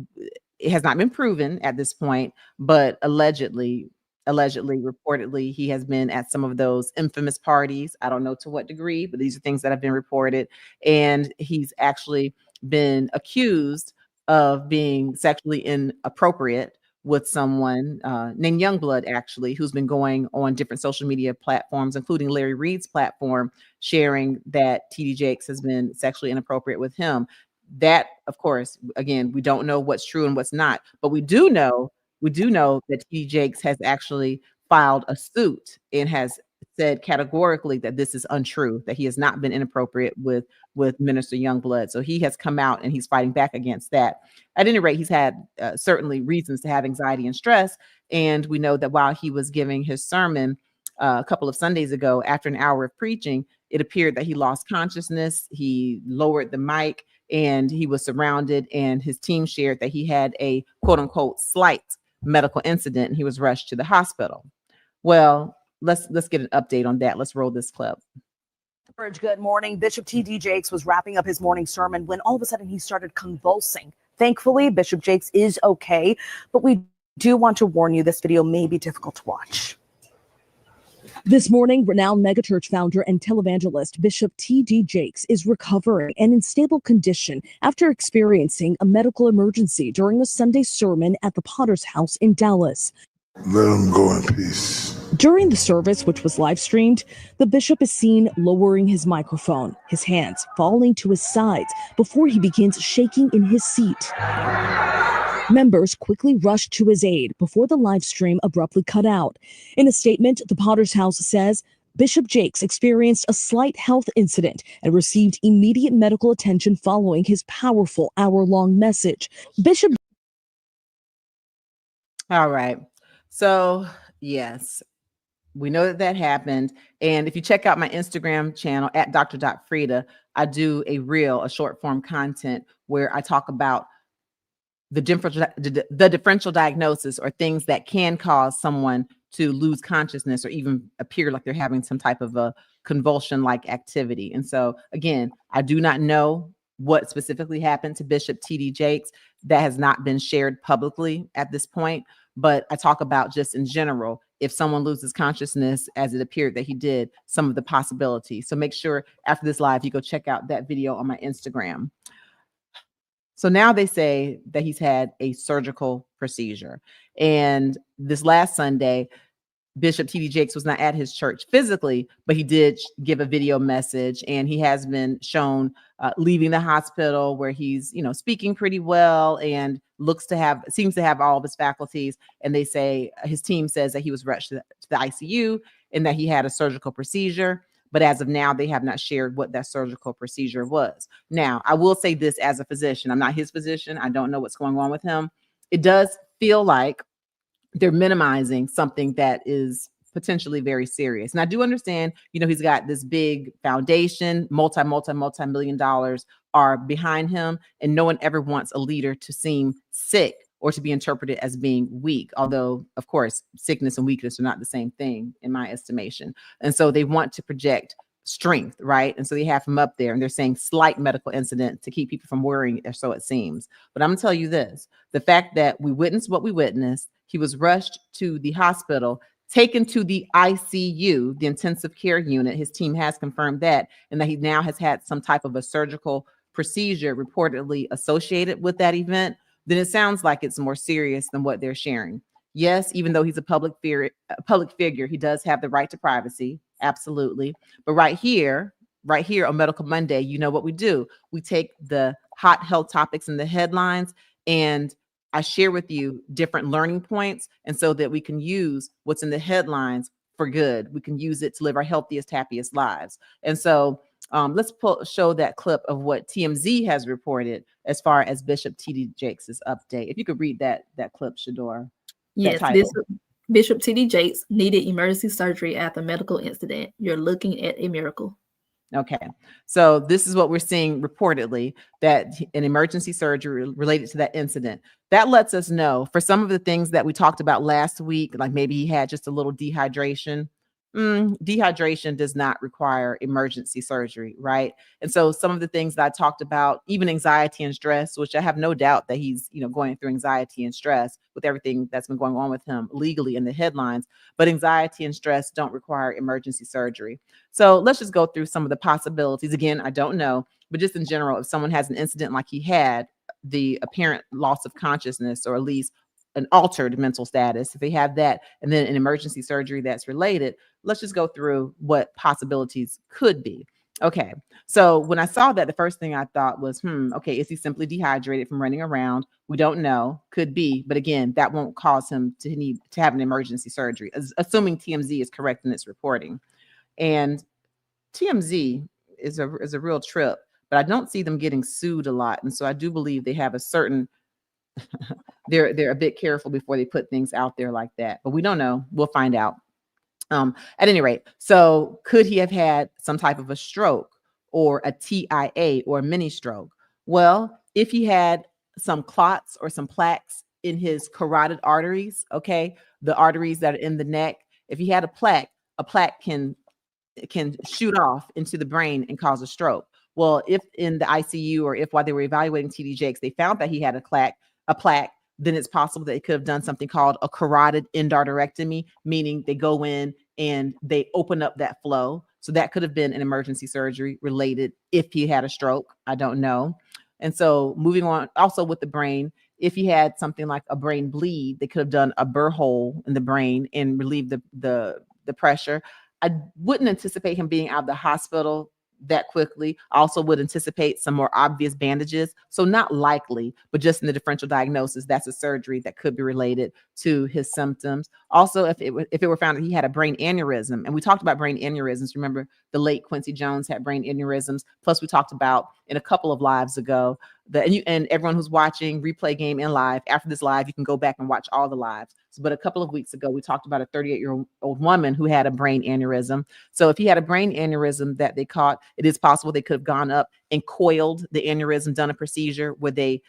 it has not been proven at this point, but allegedly, reportedly, he has been at some of those infamous parties. I don't know to what degree, but these are things that have been reported. And he's actually been accused of being sexually inappropriate with someone named Youngblood, actually, who's been going on different social media platforms, including Larry Reid's platform, sharing that TD Jakes has been sexually inappropriate with him. That, of course, again, we don't know what's true and what's not, but we do know that TD Jakes has actually filed a suit and has said categorically that this is untrue, that he has not been inappropriate with Minister Youngblood. So he has come out and he's fighting back against that. At any rate, he's had certainly reasons to have anxiety and stress. And we know that while he was giving his sermon a couple of Sundays ago, after an hour of preaching, it appeared that he lost consciousness. He lowered the mic and he was surrounded, and his team shared that he had a quote unquote slight medical incident and he was rushed to the hospital. Well, let's get an update on that. Let's roll this clip.
Good morning. Bishop T.D. Jakes was wrapping up his morning sermon when all of a sudden he started convulsing. Thankfully, Bishop Jakes is okay, but we do want to warn you this video may be difficult to watch.
This morning, renowned megachurch founder and televangelist Bishop T.D. Jakes is recovering and in stable condition after experiencing a medical emergency during a Sunday sermon at the Potter's House in Dallas.
Let him go in peace.
During the service, which was live streamed, the bishop is seen lowering his microphone, his hands falling to his sides before he begins shaking in his seat. Members quickly rushed to his aid before the live stream abruptly cut out. In a statement, the Potter's House says Bishop Jakes experienced a slight health incident and received immediate medical attention following his powerful hour-long message. Bishop.
All right. So, yes, we know that happened. And if you check out my Instagram channel at dr.frita, I do a short form content where I talk about the differential diagnosis, or things that can cause someone to lose consciousness or even appear like they're having some type of a convulsion-like activity. And so, again, I do not know what specifically happened to Bishop T.D. Jakes. That has not been shared publicly at this point. But I talk about just in general, if someone loses consciousness, as it appeared that he did, some of the possibilities. So make sure after this live, you go check out that video on my Instagram. So now they say that he's had a surgical procedure. And this last Sunday, Bishop T.D. Jakes was not at his church physically, but he did give a video message, and he has been shown leaving the hospital where he's, speaking pretty well and seems to have all of his faculties. And they say his team says that he was rushed to the ICU and that he had a surgical procedure. But as of now, they have not shared what that surgical procedure was. Now, I will say this as a physician. I'm not his physician. I don't know what's going on with him. It does feel like they're minimizing something that is potentially very serious. And I do understand, he's got this big foundation, multi-million dollars are behind him. And no one ever wants a leader to seem sick or to be interpreted as being weak. Although, of course, sickness and weakness are not the same thing in my estimation. And so they want to project strength, right? And so they have him up there and they're saying slight medical incident to keep people from worrying, or so it seems. But I'm gonna tell you this, the fact that we witnessed what we witnessed, he was rushed to the hospital, taken to the ICU, the intensive care unit. His team has confirmed that, and that he now has had some type of a surgical procedure reportedly associated with that event. Then it sounds like it's more serious than what they're sharing. Yes, even though he's a public figure, he does have the right to privacy. Absolutely. But right here on Medical Monday, you know what we do? We take the hot health topics in the headlines, and I share with you different learning points, and so that we can use what's in the headlines for good. We can use it to live our healthiest, happiest lives. And so let's show that clip of what TMZ has reported as far as Bishop T.D. Jakes' update. If you could read that clip, Shador.
Yes, Bishop T.D. Jakes needed emergency surgery after medical incident. You're looking at a miracle.
Okay, so this is what we're seeing reportedly, that an emergency surgery related to that incident. That lets us know for some of the things that we talked about last week, like maybe he had just a little dehydration. Dehydration does not require emergency surgery, right? And so some of the things that I talked about, even anxiety and stress, which I have no doubt that he's, going through anxiety and stress with everything that's been going on with him legally in the headlines, but anxiety and stress don't require emergency surgery. So let's just go through some of the possibilities. Again, I don't know, but just in general, if someone has an incident like he had, the apparent loss of consciousness, or at least an altered mental status, if they have that, and then an emergency surgery that's related, let's just go through what possibilities could be. Okay, so when I saw that, the first thing I thought was, okay, is he simply dehydrated from running around? We don't know, could be, but again, that won't cause him to need to have an emergency surgery, assuming TMZ is correct in its reporting. And TMZ is a real trip, but I don't see them getting sued a lot, and so I do believe they have a certain they're a bit careful before they put things out there like that, but we don't know. We'll find out. At any rate, so could he have had some type of a stroke or a TIA or a mini stroke? Well, if he had some clots or some plaques in his carotid arteries, okay, the arteries that are in the neck, if he had a plaque can shoot off into the brain and cause a stroke. Well, if in the ICU or if while they were evaluating TD Jakes, they found that he had a plaque, then it's possible that they could have done something called a carotid endarterectomy, meaning they go in and they open up that flow. So that could have been an emergency surgery related if he had a stroke. I don't know. And so moving on, also with the brain, if he had something like a brain bleed, they could have done a burr hole in the brain and relieved the pressure. I wouldn't anticipate him being out of the hospital that quickly. I also would anticipate some more obvious bandages. So not likely, but just in the differential diagnosis, that's a surgery that could be related to his symptoms. Also, if it were found that he had a brain aneurysm, and we talked about brain aneurysms, remember the late Quincy Jones had brain aneurysms. Plus we talked about in a couple of lives ago, and everyone who's watching Replay Game in live, after this live, you can go back and watch all the lives. But a couple of weeks ago, we talked about a 38-year-old woman who had a brain aneurysm. So if he had a brain aneurysm that they caught, it is possible they could have gone up and coiled the aneurysm, done a procedure where they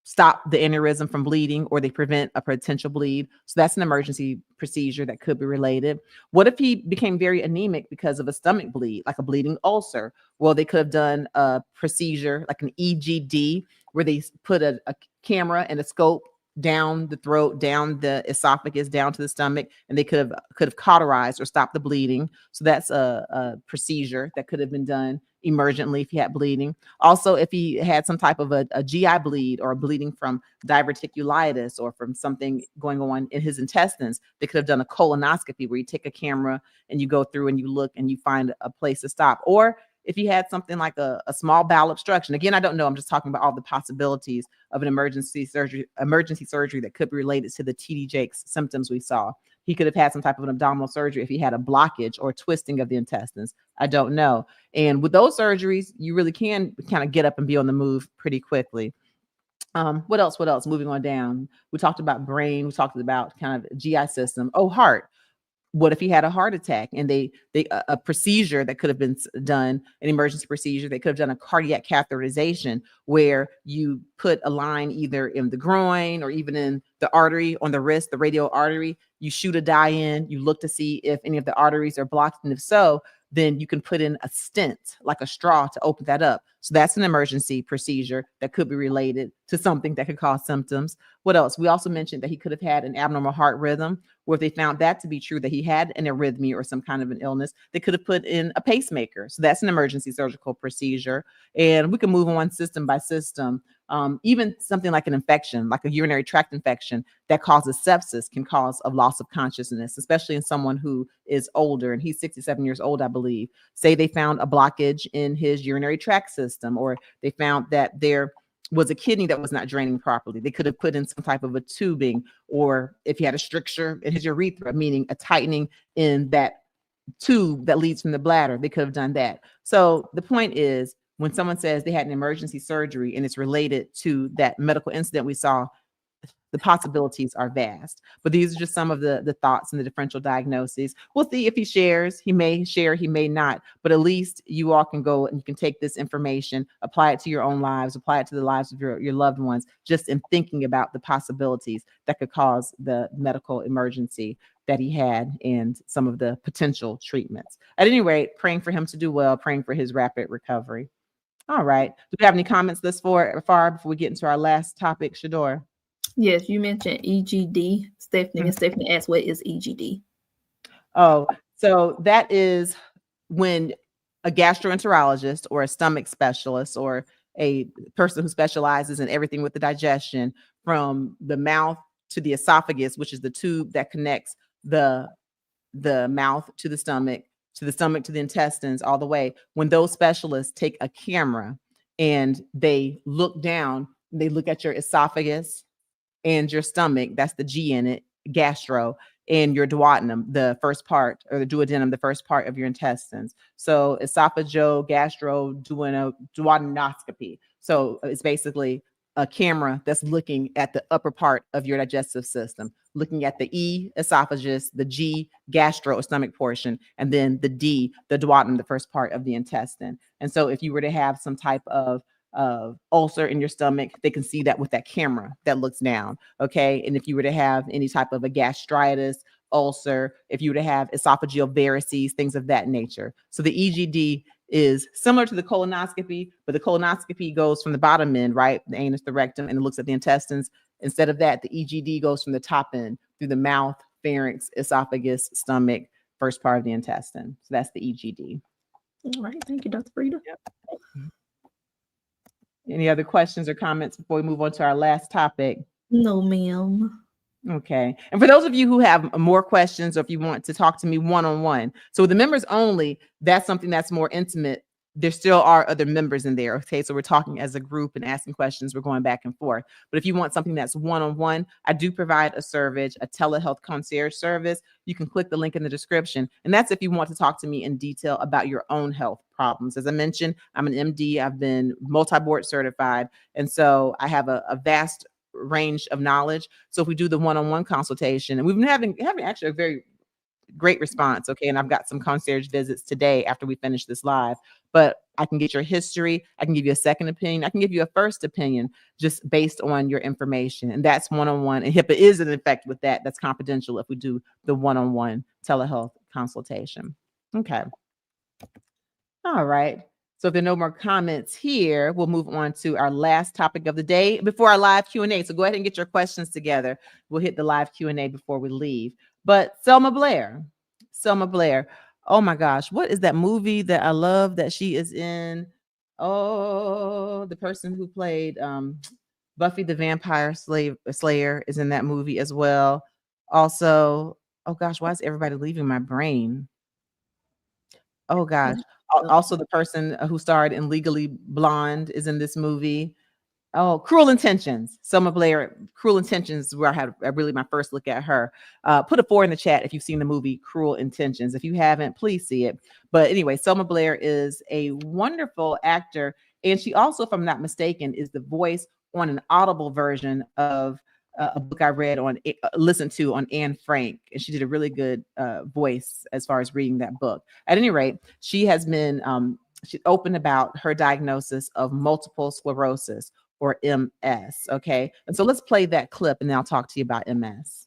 stop the aneurysm from bleeding, or they prevent a potential bleed. So that's an emergency procedure that could be related. What if he became very anemic because of a stomach bleed, like a bleeding ulcer? Well, they could have done a procedure like an EGD, where they put a camera and a scope down the throat, down the esophagus, down to the stomach, and they could have cauterized or stopped the bleeding. So that's a procedure that could have been done emergently if he had bleeding. Also, if he had some type of a GI bleed or bleeding from diverticulitis or from something going on in his intestines, they could have done a colonoscopy, where you take a camera and you go through and you look and you find a place to stop. Or if he had something like a small bowel obstruction, again, I don't know. I'm just talking about all the possibilities of an emergency surgery that could be related to the TD Jakes symptoms we saw. He could have had some type of an abdominal surgery if he had a blockage or twisting of the intestines. I don't know. And with those surgeries, you really can kind of get up and be on the move pretty quickly. What else? Moving on down. We talked about brain. We talked about kind of GI system. Oh, heart. What if he had a heart attack and a procedure that could have been done, an emergency procedure, they could have done a cardiac catheterization, where you put a line either in the groin or even in the artery on the wrist, the radial artery. You shoot a dye in, you look to see if any of the arteries are blocked. And if so, then you can put in a stent, like a straw, to open that up. So that's an emergency procedure that could be related to something that could cause symptoms. What else? We also mentioned that he could have had an abnormal heart rhythm, where if they found that to be true, that he had an arrhythmia or some kind of an illness, they could have put in a pacemaker. So that's an emergency surgical procedure. And we can move on system by system. Even something like an infection, like a urinary tract infection that causes sepsis, can cause a loss of consciousness, especially in someone who is older. And he's 67 years old, I believe. Say they found a blockage in his urinary tract system, or they found that there was a kidney that was not draining properly. They could have put in some type of a tubing, or if he had a stricture in his urethra, meaning a tightening in that tube that leads from the bladder, they could have done that. So the point is, when someone says they had an emergency surgery and it's related to that medical incident we saw, the possibilities are vast. But these are just some of the thoughts and the differential diagnoses. We'll see if he shares. He may share, he may not. But at least you all can go and you can take this information, apply it to your own lives, apply it to the lives of your loved ones, just in thinking about the possibilities that could cause the medical emergency that he had and some of the potential treatments. At any rate, praying for him to do well, praying for his rapid recovery. All right. Do we have any comments this far before we get into our last topic, Shador?
Yes, you mentioned EGD. Stephanie Stephanie asked, what is EGD?
Oh, so that is when a gastroenterologist or a stomach specialist or a person who specializes in everything with the digestion, from the mouth to the esophagus, which is the tube that connects the mouth to the stomach to the intestines, all the way. When those specialists take a camera and they look down, they look at your esophagus and your stomach, that's the G in it, gastro, and your duodenum, the first part, or the duodenum, the first part of your intestines. So esophageal, gastro, duodenoscopy. So it's basically a camera that's looking at the upper part of your digestive system, looking at the E, esophagus, the G, gastro or stomach portion, and then the D, the duodenum, the first part of the intestine. And so if you were to have some type of ulcer in your stomach, they can see that with that camera that looks down. Okay. And if you were to have any type of a gastritis, ulcer, if you were to have esophageal varices, things of that nature. So the EGD is similar to the colonoscopy, but the colonoscopy goes from the bottom end, right? The anus, the rectum, and it looks at the intestines. Instead of that, the EGD goes from the top end through the mouth, pharynx, esophagus, stomach, first part of the intestine. So that's the EGD.
All right. Thank you, Dr. Frita.
Yep. Any other questions or comments before we move on to our last topic?
No, ma'am.
Okay. And for those of you who have more questions, or if you want to talk to me one-on-one, so with the members only, that's something that's more intimate. There still are other members in there. Okay. So we're talking as a group and asking questions. We're going back and forth. But if you want something that's one-on-one, I do provide a service, a telehealth concierge service. You can click the link in the description. And that's if you want to talk to me in detail about your own health problems. As I mentioned, I'm an MD. I've been multi-board certified. And so I have a vast range of knowledge. So if we do the one-on-one consultation, and we've been having actually a very great response. Okay. And I've got some concierge visits today after we finish this live, but I can get your history. I can give you a second opinion. I can give you a first opinion just based on your information. And that's one-on-one. And HIPAA is in effect with that. That's confidential if we do the one-on-one telehealth consultation. Okay. All right. So if there are no more comments here, we'll move on to our last topic of the day before our live Q&A. So go ahead and get your questions together. We'll hit the live Q&A before we leave. But Selma Blair. Oh my gosh, what is that movie that I love that she is in? Oh, the person who played Buffy the Vampire Slayer is in that movie as well. Also, oh gosh, why is everybody leaving my brain? Oh gosh. Also, the person who starred in Legally Blonde is in this movie. Oh, Cruel Intentions. Selma Blair, Cruel Intentions is where I had really my first look at her. Put a 4 in the chat if you've seen the movie Cruel Intentions. If you haven't, please see it. But anyway, Selma Blair is a wonderful actor. And she also, if I'm not mistaken, is the voice on an Audible version of a book I listened to on Anne Frank. And she did a really good voice as far as reading that book. At any rate, she has been she opened about her diagnosis of multiple sclerosis, or MS. Okay. And so let's play that clip and then I'll talk to you about MS.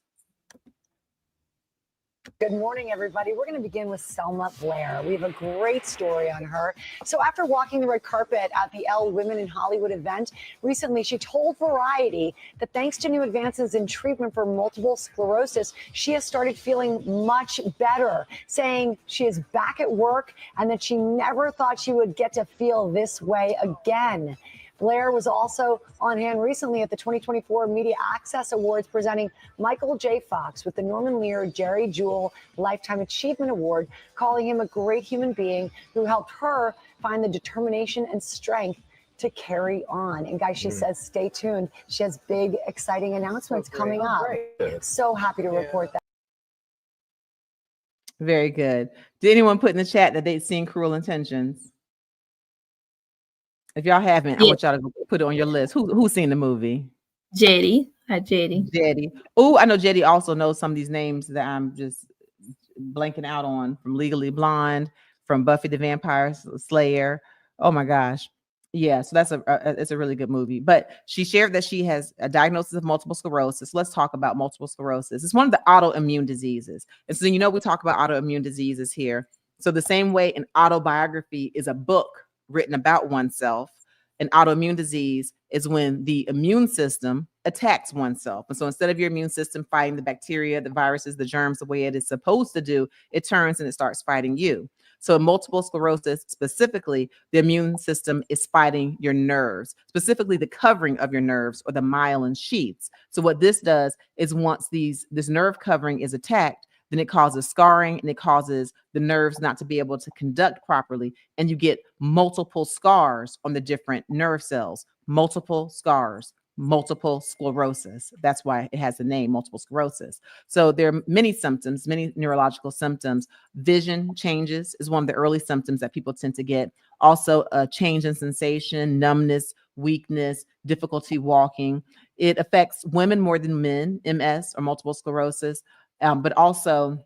Good morning, everybody. We're going to begin with Selma Blair. We have a great story on her. So after walking the red carpet at the Elle Women in Hollywood event recently, she told Variety that thanks to new advances in treatment for multiple sclerosis, she has started feeling much better, saying she is back at work and that she never thought she would get to feel this way again. Blair was also on hand recently at the 2024 Media Access Awards, presenting Michael J. Fox with the Norman Lear Jerry Jewell Lifetime Achievement Award, calling him a great human being who helped her find the determination and strength to carry on. And guys, she says, stay tuned. She has big, exciting announcements coming up. So happy to report that.
Very good. Did anyone put in the chat that they'd seen Cruel Intentions? If y'all haven't, I want y'all to put it on your list. Who's seen the movie?
Jetty. Hi, Jetty.
Jetty. Oh, I know Jetty also knows some of these names that I'm just blanking out on, from Legally Blonde, from Buffy the Vampire Slayer. Oh my gosh. Yeah, so that's it's a really good movie. But she shared that she has a diagnosis of multiple sclerosis. Let's talk about multiple sclerosis. It's one of the autoimmune diseases. And so, we talk about autoimmune diseases here. So the same way an autobiography is a book written about oneself, an autoimmune disease is when the immune system attacks oneself. And so instead of your immune system fighting the bacteria, the viruses, the germs, the way it is supposed to do, it turns and it starts fighting you. So in multiple sclerosis, specifically, the immune system is fighting your nerves, specifically the covering of your nerves or the myelin sheaths. So what this does is once this nerve covering is attacked, then it causes scarring and it causes the nerves not to be able to conduct properly. And you get multiple scars on the different nerve cells, multiple scars, multiple sclerosis. That's why it has the name multiple sclerosis. So there are many symptoms, many neurological symptoms. Vision changes is one of the early symptoms that people tend to get. Also a change in sensation, numbness, weakness, difficulty walking. It affects women more than men, MS or multiple sclerosis. But also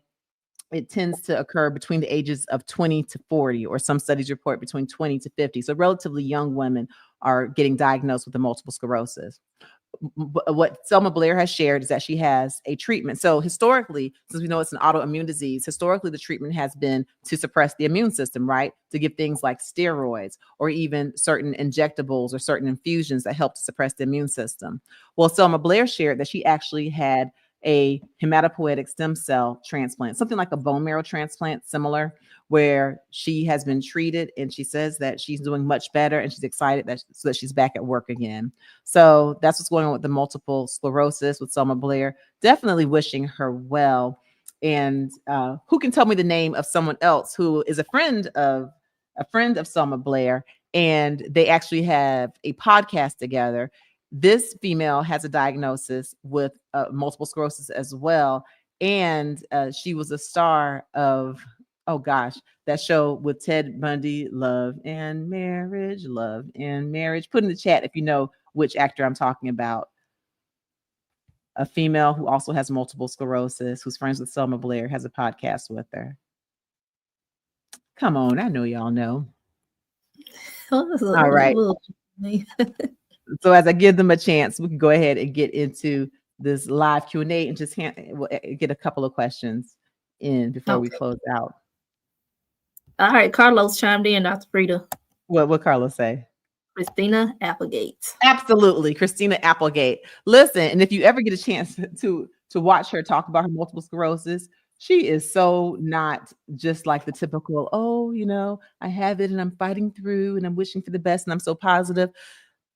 it tends to occur between the ages of 20 to 40, or some studies report between 20 to 50. So relatively young women are getting diagnosed with the multiple sclerosis. What Selma Blair has shared is that she has a treatment. So historically, since we know it's an autoimmune disease, historically the treatment has been to suppress the immune system, right? To give things like steroids or even certain injectables or certain infusions that help to suppress the immune system. Well, Selma Blair shared that she actually had a hematopoietic stem cell transplant, something like a bone marrow transplant, similar, where she has been treated and she says that she's doing much better and she's excited so that she's back at work again. So that's what's going on with the multiple sclerosis with Selma Blair. Definitely wishing her well. And who can tell me the name of someone else who is a friend of Selma Blair, and they actually have a podcast together. This female has a diagnosis with multiple sclerosis as well. And she was a star of, oh gosh, that show with Ted Bundy, Love and Marriage, Love and Marriage. Put in the chat if you know which actor I'm talking about. A female who also has multiple sclerosis, who's friends with Selma Blair, has a podcast with her. Come on, I know y'all know. All right. So as I give them a chance, we can go ahead and get into this live Q&A and just get a couple of questions in before we close out.
All right, Carlos chimed in, Dr. Frita.
What Carlos say?
Christina Applegate.
Absolutely, Christina Applegate. Listen, and if you ever get a chance to watch her talk about her multiple sclerosis, she is so not just like the typical, I have it and I'm fighting through and I'm wishing for the best and I'm so positive.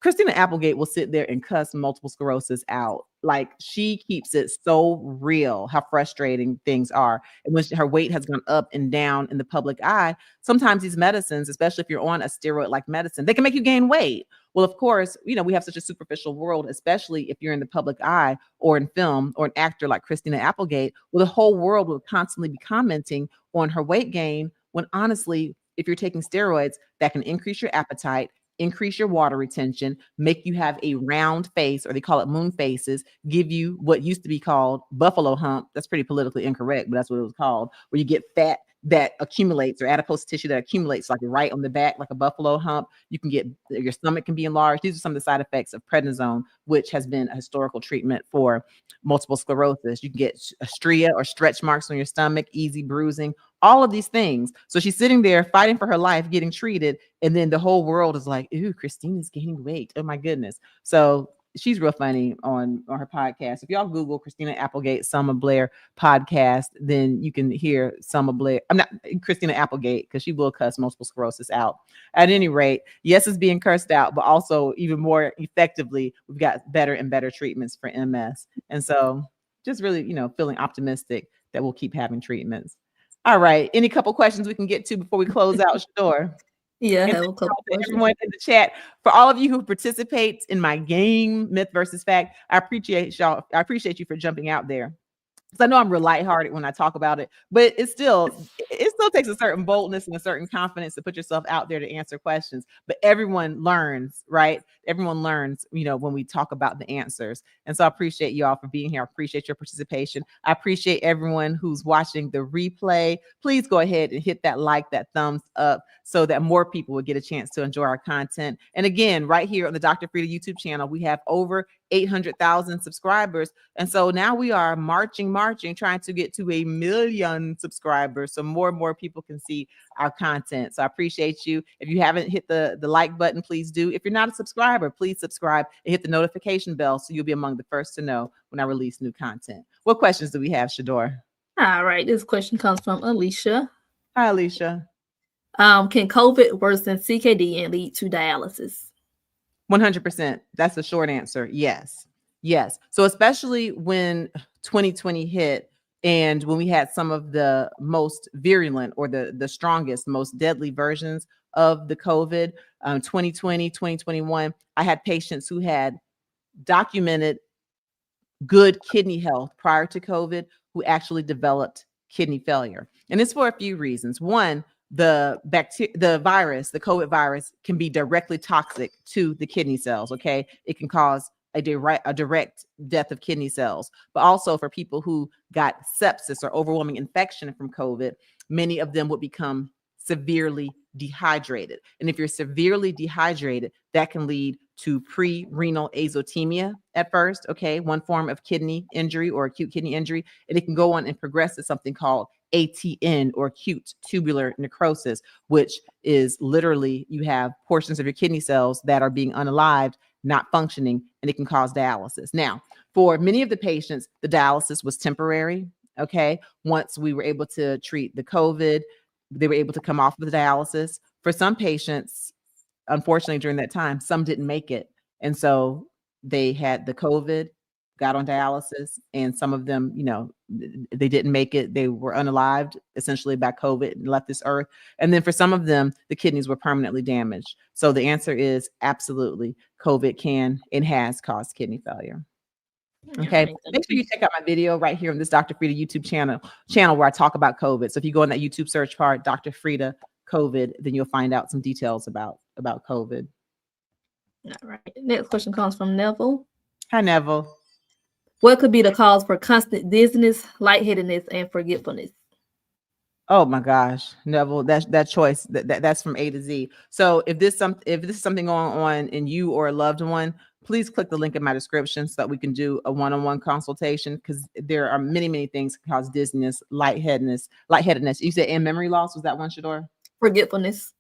Christina Applegate will sit there and cuss multiple sclerosis out. Like, she keeps it so real how frustrating things are. And when her weight has gone up and down in the public eye, sometimes these medicines, especially if you're on a steroid-like medicine, they can make you gain weight. Well, of course, we have such a superficial world, especially if you're in the public eye or in film, or an actor like Christina Applegate. Well, the whole world will constantly be commenting on her weight gain, when honestly, if you're taking steroids, that can increase your appetite, increase your water retention, make you have a round face, or they call it moon faces, give you what used to be called buffalo hump. That's pretty politically incorrect, but that's what it was called, where you get fat that accumulates, or adipose tissue that accumulates like right on the back, like a buffalo hump. You can get, your stomach can be enlarged. These are some of the side effects of prednisone, which has been a historical treatment for multiple sclerosis. You can get a stria or stretch marks on your stomach, easy bruising, all of these things. So she's sitting there fighting for her life, getting treated. And then the whole world is like, ooh, Christina's gaining weight. Oh my goodness. So she's real funny on her podcast. If y'all Google Christina Applegate, Selma Blair podcast, then you can hear Selma Blair. I'm not Christina Applegate because she will cuss multiple sclerosis out. At any rate, yes, it's being cursed out, but also even more effectively, we've got better and better treatments for MS. And so just really, feeling optimistic that we'll keep having treatments. All right. Any couple questions we can get to before we close out, Shador?
Yeah, I
And
have a couple questions.
everyone in the chat, for all of you who participate in my game, Myth versus Fact, I appreciate y'all. I appreciate you for jumping out there. Because I know I'm real lighthearted when I talk about it, but it still takes a certain boldness and a certain confidence to put yourself out there to answer questions. But everyone learns, right? Everyone learns, when we talk about the answers. And so I appreciate you all for being here. I appreciate your participation. I appreciate everyone who's watching the replay. Please go ahead and hit that like, that thumbs up, so that more people will get a chance to enjoy our content. And again, right here on the Dr. Frita YouTube channel, we have over 800,000 subscribers. And so now we are marching, trying to get to 1 million subscribers so more and more people can see our content. So I appreciate you. If you haven't hit the like button, please do. If you're not a subscriber, please subscribe and hit the notification bell so you'll be among the first to know when I release new content. What questions do we have, Shador?
All right. This question comes from Alicia.
Hi, Alicia.
Can COVID worsen CKD and lead to dialysis?
100%. That's the short answer. Yes. So especially when 2020 hit and when we had some of the most virulent or the strongest, most deadly versions of the COVID, 2020, 2021, I had patients who had documented good kidney health prior to COVID who actually developed kidney failure. And it's for a few reasons. One, the COVID virus can be directly toxic to the kidney cells. Okay. It can cause a direct death of kidney cells, but also for people who got sepsis or overwhelming infection from COVID, many of them would become severely dehydrated. And if you're severely dehydrated, that can lead to pre-renal azotemia at first, okay, one form of kidney injury or acute kidney injury, and it can go on and progress to something called ATN or acute tubular necrosis, which is literally you have portions of your kidney cells that are being unalived, not functioning, and it can cause dialysis. Now, for many of the patients, the dialysis was temporary, okay? Once we were able to treat the COVID, they were able to come off of the dialysis. For some patients, unfortunately, during that time, some didn't make it. And so they had the COVID, got on dialysis, and some of them, they didn't make it. They were unalived essentially by COVID and left this earth. And then for some of them, the kidneys were permanently damaged. So the answer is absolutely COVID can and has caused kidney failure. Okay. Make sure you check out my video right here on this Dr. Frita YouTube channel where I talk about COVID. So if you go in that YouTube search bar, Dr. Frita COVID, then you'll find out some details about COVID.
All right. Next question comes from Neville.
Hi, Neville.
What could be the cause for constant dizziness, lightheadedness, and forgetfulness?
Oh my gosh, Neville, that choice that's from A to Z. So if this is something going on in you or a loved one, please click the link in my description so that we can do a one-on-one consultation, because there are many things that cause dizziness, lightheadedness. You said and memory loss, was that one, Shador?
Forgetfulness.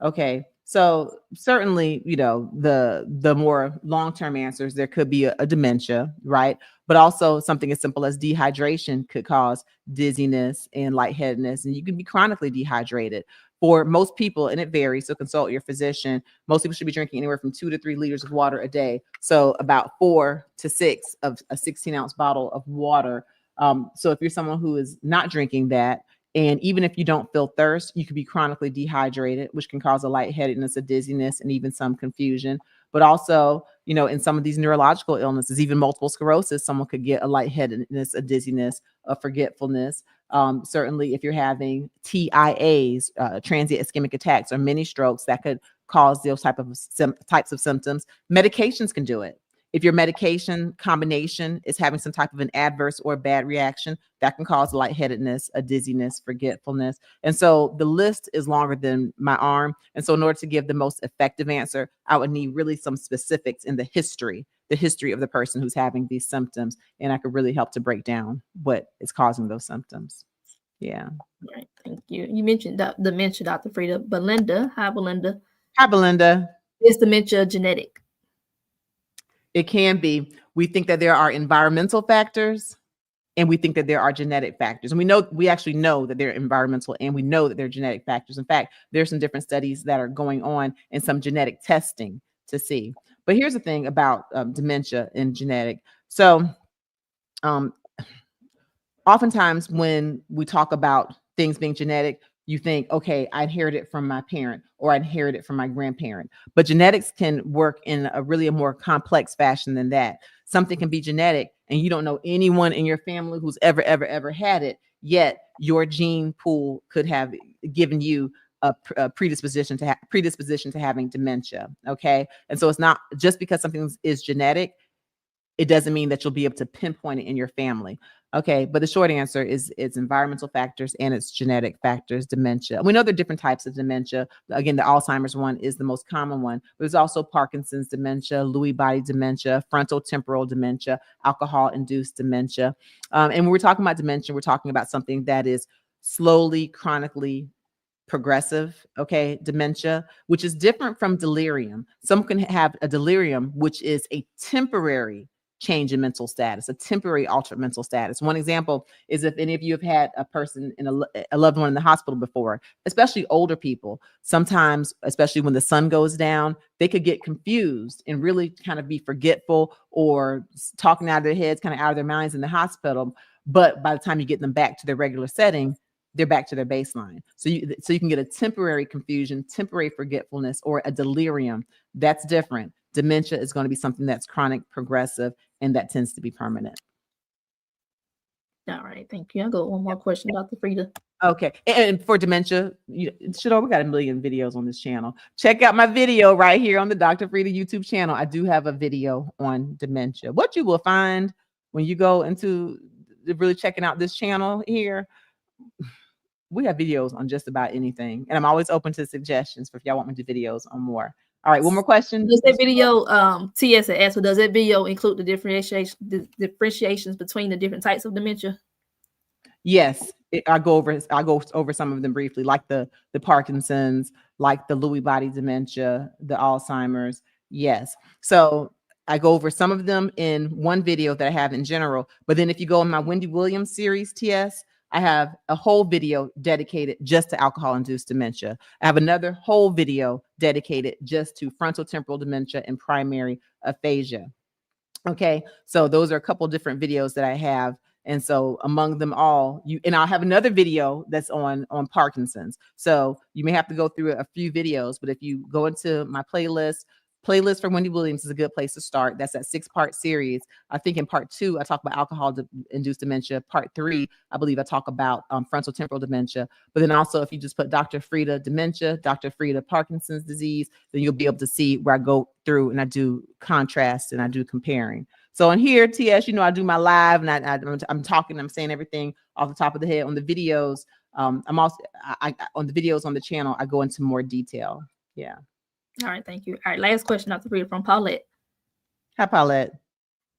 Okay. So certainly, the more long-term answers, there could be a dementia, right? But also something as simple as dehydration could cause dizziness and lightheadedness, and you can be chronically dehydrated. For most people, and it varies, so consult your physician, most people should be drinking anywhere from 2 to 3 liters of water a day. So about 4 to 6 of a 16-ounce bottle of water. So if you're someone who is not drinking that, and even if you don't feel thirst, you could be chronically dehydrated, which can cause a lightheadedness, a dizziness, and even some confusion. But also, in some of these neurological illnesses, even multiple sclerosis, someone could get a lightheadedness, a dizziness, a forgetfulness. Certainly, if you're having TIAs, transient ischemic attacks, or mini strokes, that could cause those types of symptoms. Medications can do it. If your medication combination is having some type of an adverse or bad reaction, that can cause lightheadedness, a dizziness, forgetfulness. And so the list is longer than my arm. And so in order to give the most effective answer, I would need really some specifics in the history of the person who's having these symptoms. And I could really help to break down what is causing those symptoms. Yeah.
All right. Thank you. You mentioned dementia, Dr. Frita. Belinda. Hi, Belinda.
Hi, Belinda.
Is dementia genetic?
It can be. We think that there are environmental factors and we think that there are genetic factors. And we actually know that they're environmental and we know that they're genetic factors. In fact, there's some different studies that are going on and some genetic testing to see. But here's the thing about dementia and genetic. So oftentimes when we talk about things being genetic, you think, okay, I inherited it from my parent or I inherited it from my grandparent. But genetics can work in a really more complex fashion than that. Something can be genetic and you don't know anyone in your family who's ever had it, yet your gene pool could have given you a predisposition to having dementia. Okay. And so it's not just because something is genetic, it doesn't mean that you'll be able to pinpoint it in your family. Okay, but the short answer is it's environmental factors and it's genetic factors, dementia. We know there are different types of dementia. Again, the Alzheimer's one is the most common one, but there's also Parkinson's dementia, Lewy body dementia, frontal temporal dementia, alcohol-induced dementia. And when we're talking about dementia, we're talking about something that is slowly, chronically progressive, okay, dementia, which is different from delirium. Some can have a delirium, which is a temporary change in mental status, a temporary altered mental status. One example is if any of you have had a person in a loved one in the hospital before, especially older people, sometimes, especially when the sun goes down, they could get confused and really kind of be forgetful or talking out of their heads, kind of out of their minds in the hospital. But by the time you get them back to their regular setting, they're back to their baseline. So you can get a temporary confusion, temporary forgetfulness, or a delirium. That's different. Dementia is going to be something that's chronic, progressive, and that tends to be permanent.
All right, thank you. I'll go one more question, Dr. Frita.
Okay, and for dementia, we got a million videos on this channel. Check out my video right here on the Dr. Frita YouTube channel. I do have a video on dementia. What you will find when you go into really checking out this channel here, we have videos on just about anything, and I'm always open to suggestions for if y'all want me to do videos on more. All right, one more question.
Does that video, TS had asked, does that video include the differentiations between the different types of dementia?
Yes, I go over some of them briefly, like the Parkinson's, like the Lewy body dementia, the Alzheimer's. Yes, so I go over some of them in one video that I have in general. But then if you go in my Wendy Williams series, TS, I have a whole video dedicated just to alcohol-induced dementia. I have another whole video dedicated just to frontal temporal dementia and primary aphasia. Okay, so those are a couple different videos that I have. And so among them all, and I'll have another video that's on Parkinson's. So you may have to go through a few videos, but if you go into my playlist for Wendy Williams is a good place to start. That's that 6-part series. I think in part 2, I talk about alcohol-induced dementia. Part 3, I believe I talk about frontal temporal dementia. But then also, if you just put Dr. Frita dementia, Dr. Frita Parkinson's disease, then you'll be able to see where I go through and I do contrast and I do comparing. So on here, TS, I do my live and I'm talking, I'm saying everything off the top of the head. On the videos, on the videos on the channel, I go into more detail. Yeah.
All right, thank you. All right, last question, Dr. Frita, from Paulette.
Hi, Paulette.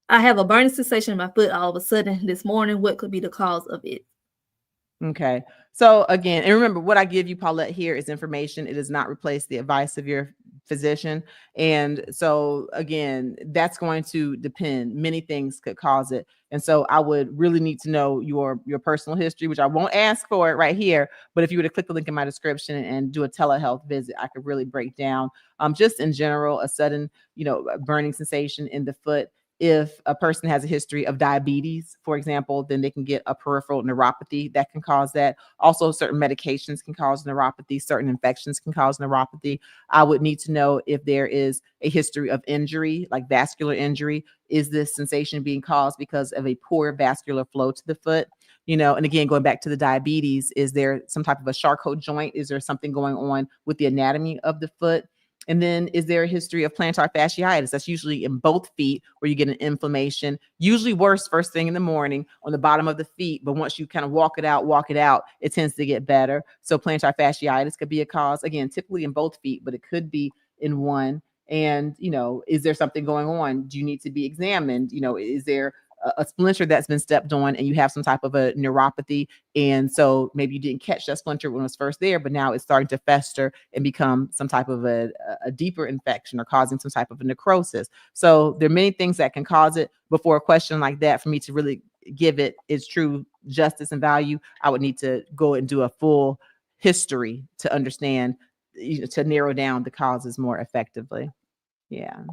I have a burning sensation in my foot all of a sudden this morning. What could be the cause of it?
Okay. So again, and remember what I give you, Paulette, here is information. It does not replace the advice of your physician. And so again, that's going to depend. Many things could cause it. And so I would really need to know your personal history, which I won't ask for it right here. But if you were to click the link in my description and do a telehealth visit, I could really break down just in general, a sudden, burning sensation in the foot. If a person has a history of diabetes, for example, then they can get a peripheral neuropathy that can cause that. Also, certain medications can cause neuropathy. Certain infections can cause neuropathy. I would need to know if there is a history of injury, like vascular injury. Is this sensation being caused because of a poor vascular flow to the foot? And again, going back to the diabetes, is there some type of a Charcot joint? Is there something going on with the anatomy of the foot? And then is there a history of plantar fasciitis? That's usually in both feet where you get an inflammation, usually worse first thing in the morning on the bottom of the feet. But once you kind of walk it out, it tends to get better. So plantar fasciitis could be a cause, again, typically in both feet, but it could be in one. And, is there something going on? Do you need to be examined? Is there a splinter that's been stepped on and you have some type of a neuropathy. And so maybe you didn't catch that splinter when it was first there, but now it's starting to fester and become some type of a deeper infection or causing some type of a necrosis. So there are many things that can cause it. Before a question like that, for me to really give it its true justice and value, I would need to go and do a full history to understand, to narrow down the causes more effectively. Yeah.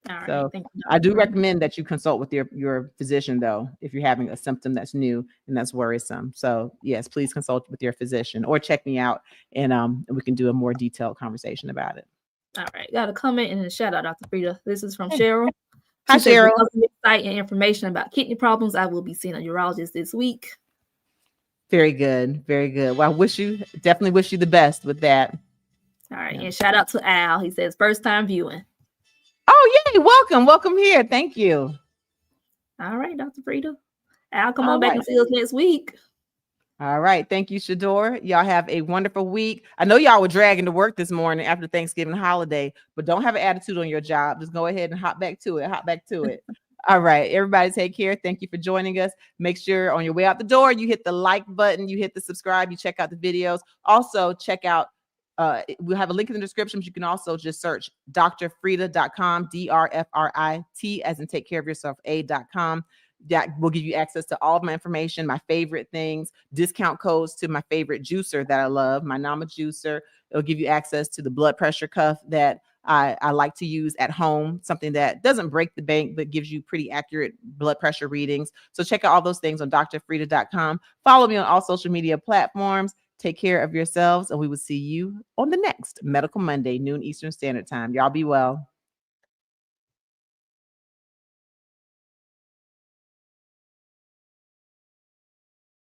All right.
So
Thank you,
I do
Dr.
recommend that you consult with your physician, though, if you're having a symptom that's new and that's worrisome. So yes, please consult with your physician or check me out, and we can do a more detailed conversation about it.
All right. Got a comment and a shout out, Dr. Frita. This is from Cheryl.
Hi,
She says,
Cheryl.
because of insight and information about kidney problems, I will be seeing a urologist this week.
Very good. Very good. Well, definitely wish you the best with that.
All right. And shout out to Al. He says, first time viewing.
Oh, yay. Welcome here. Thank you.
All right, Dr. Frita. Al, come
All
on back
right.
and see us next week.
All right. Thank you, Shador. Y'all have a wonderful week. I know y'all were dragging to work this morning after Thanksgiving holiday, but don't have an attitude on your job. Just go ahead and hop back to it. All right. Everybody take care. Thank you for joining us. Make sure on your way out the door, you hit the like button, you hit the subscribe, you check out the videos. Also, check out, we'll have a link in the description, but you can also just search drfrita.com, DRFRIT, as in take care of yourself, a.com. That will give you access to all of my information, my favorite things, discount codes to my favorite juicer that I love, my Nama juicer. It'll give you access to the blood pressure cuff that I like to use at home, something that doesn't break the bank, but gives you pretty accurate blood pressure readings. So check out all those things on drfrita.com. Follow me on all social media platforms. Take care of yourselves, and we will see you on the next Medical Monday, noon Eastern Standard Time. Y'all be well.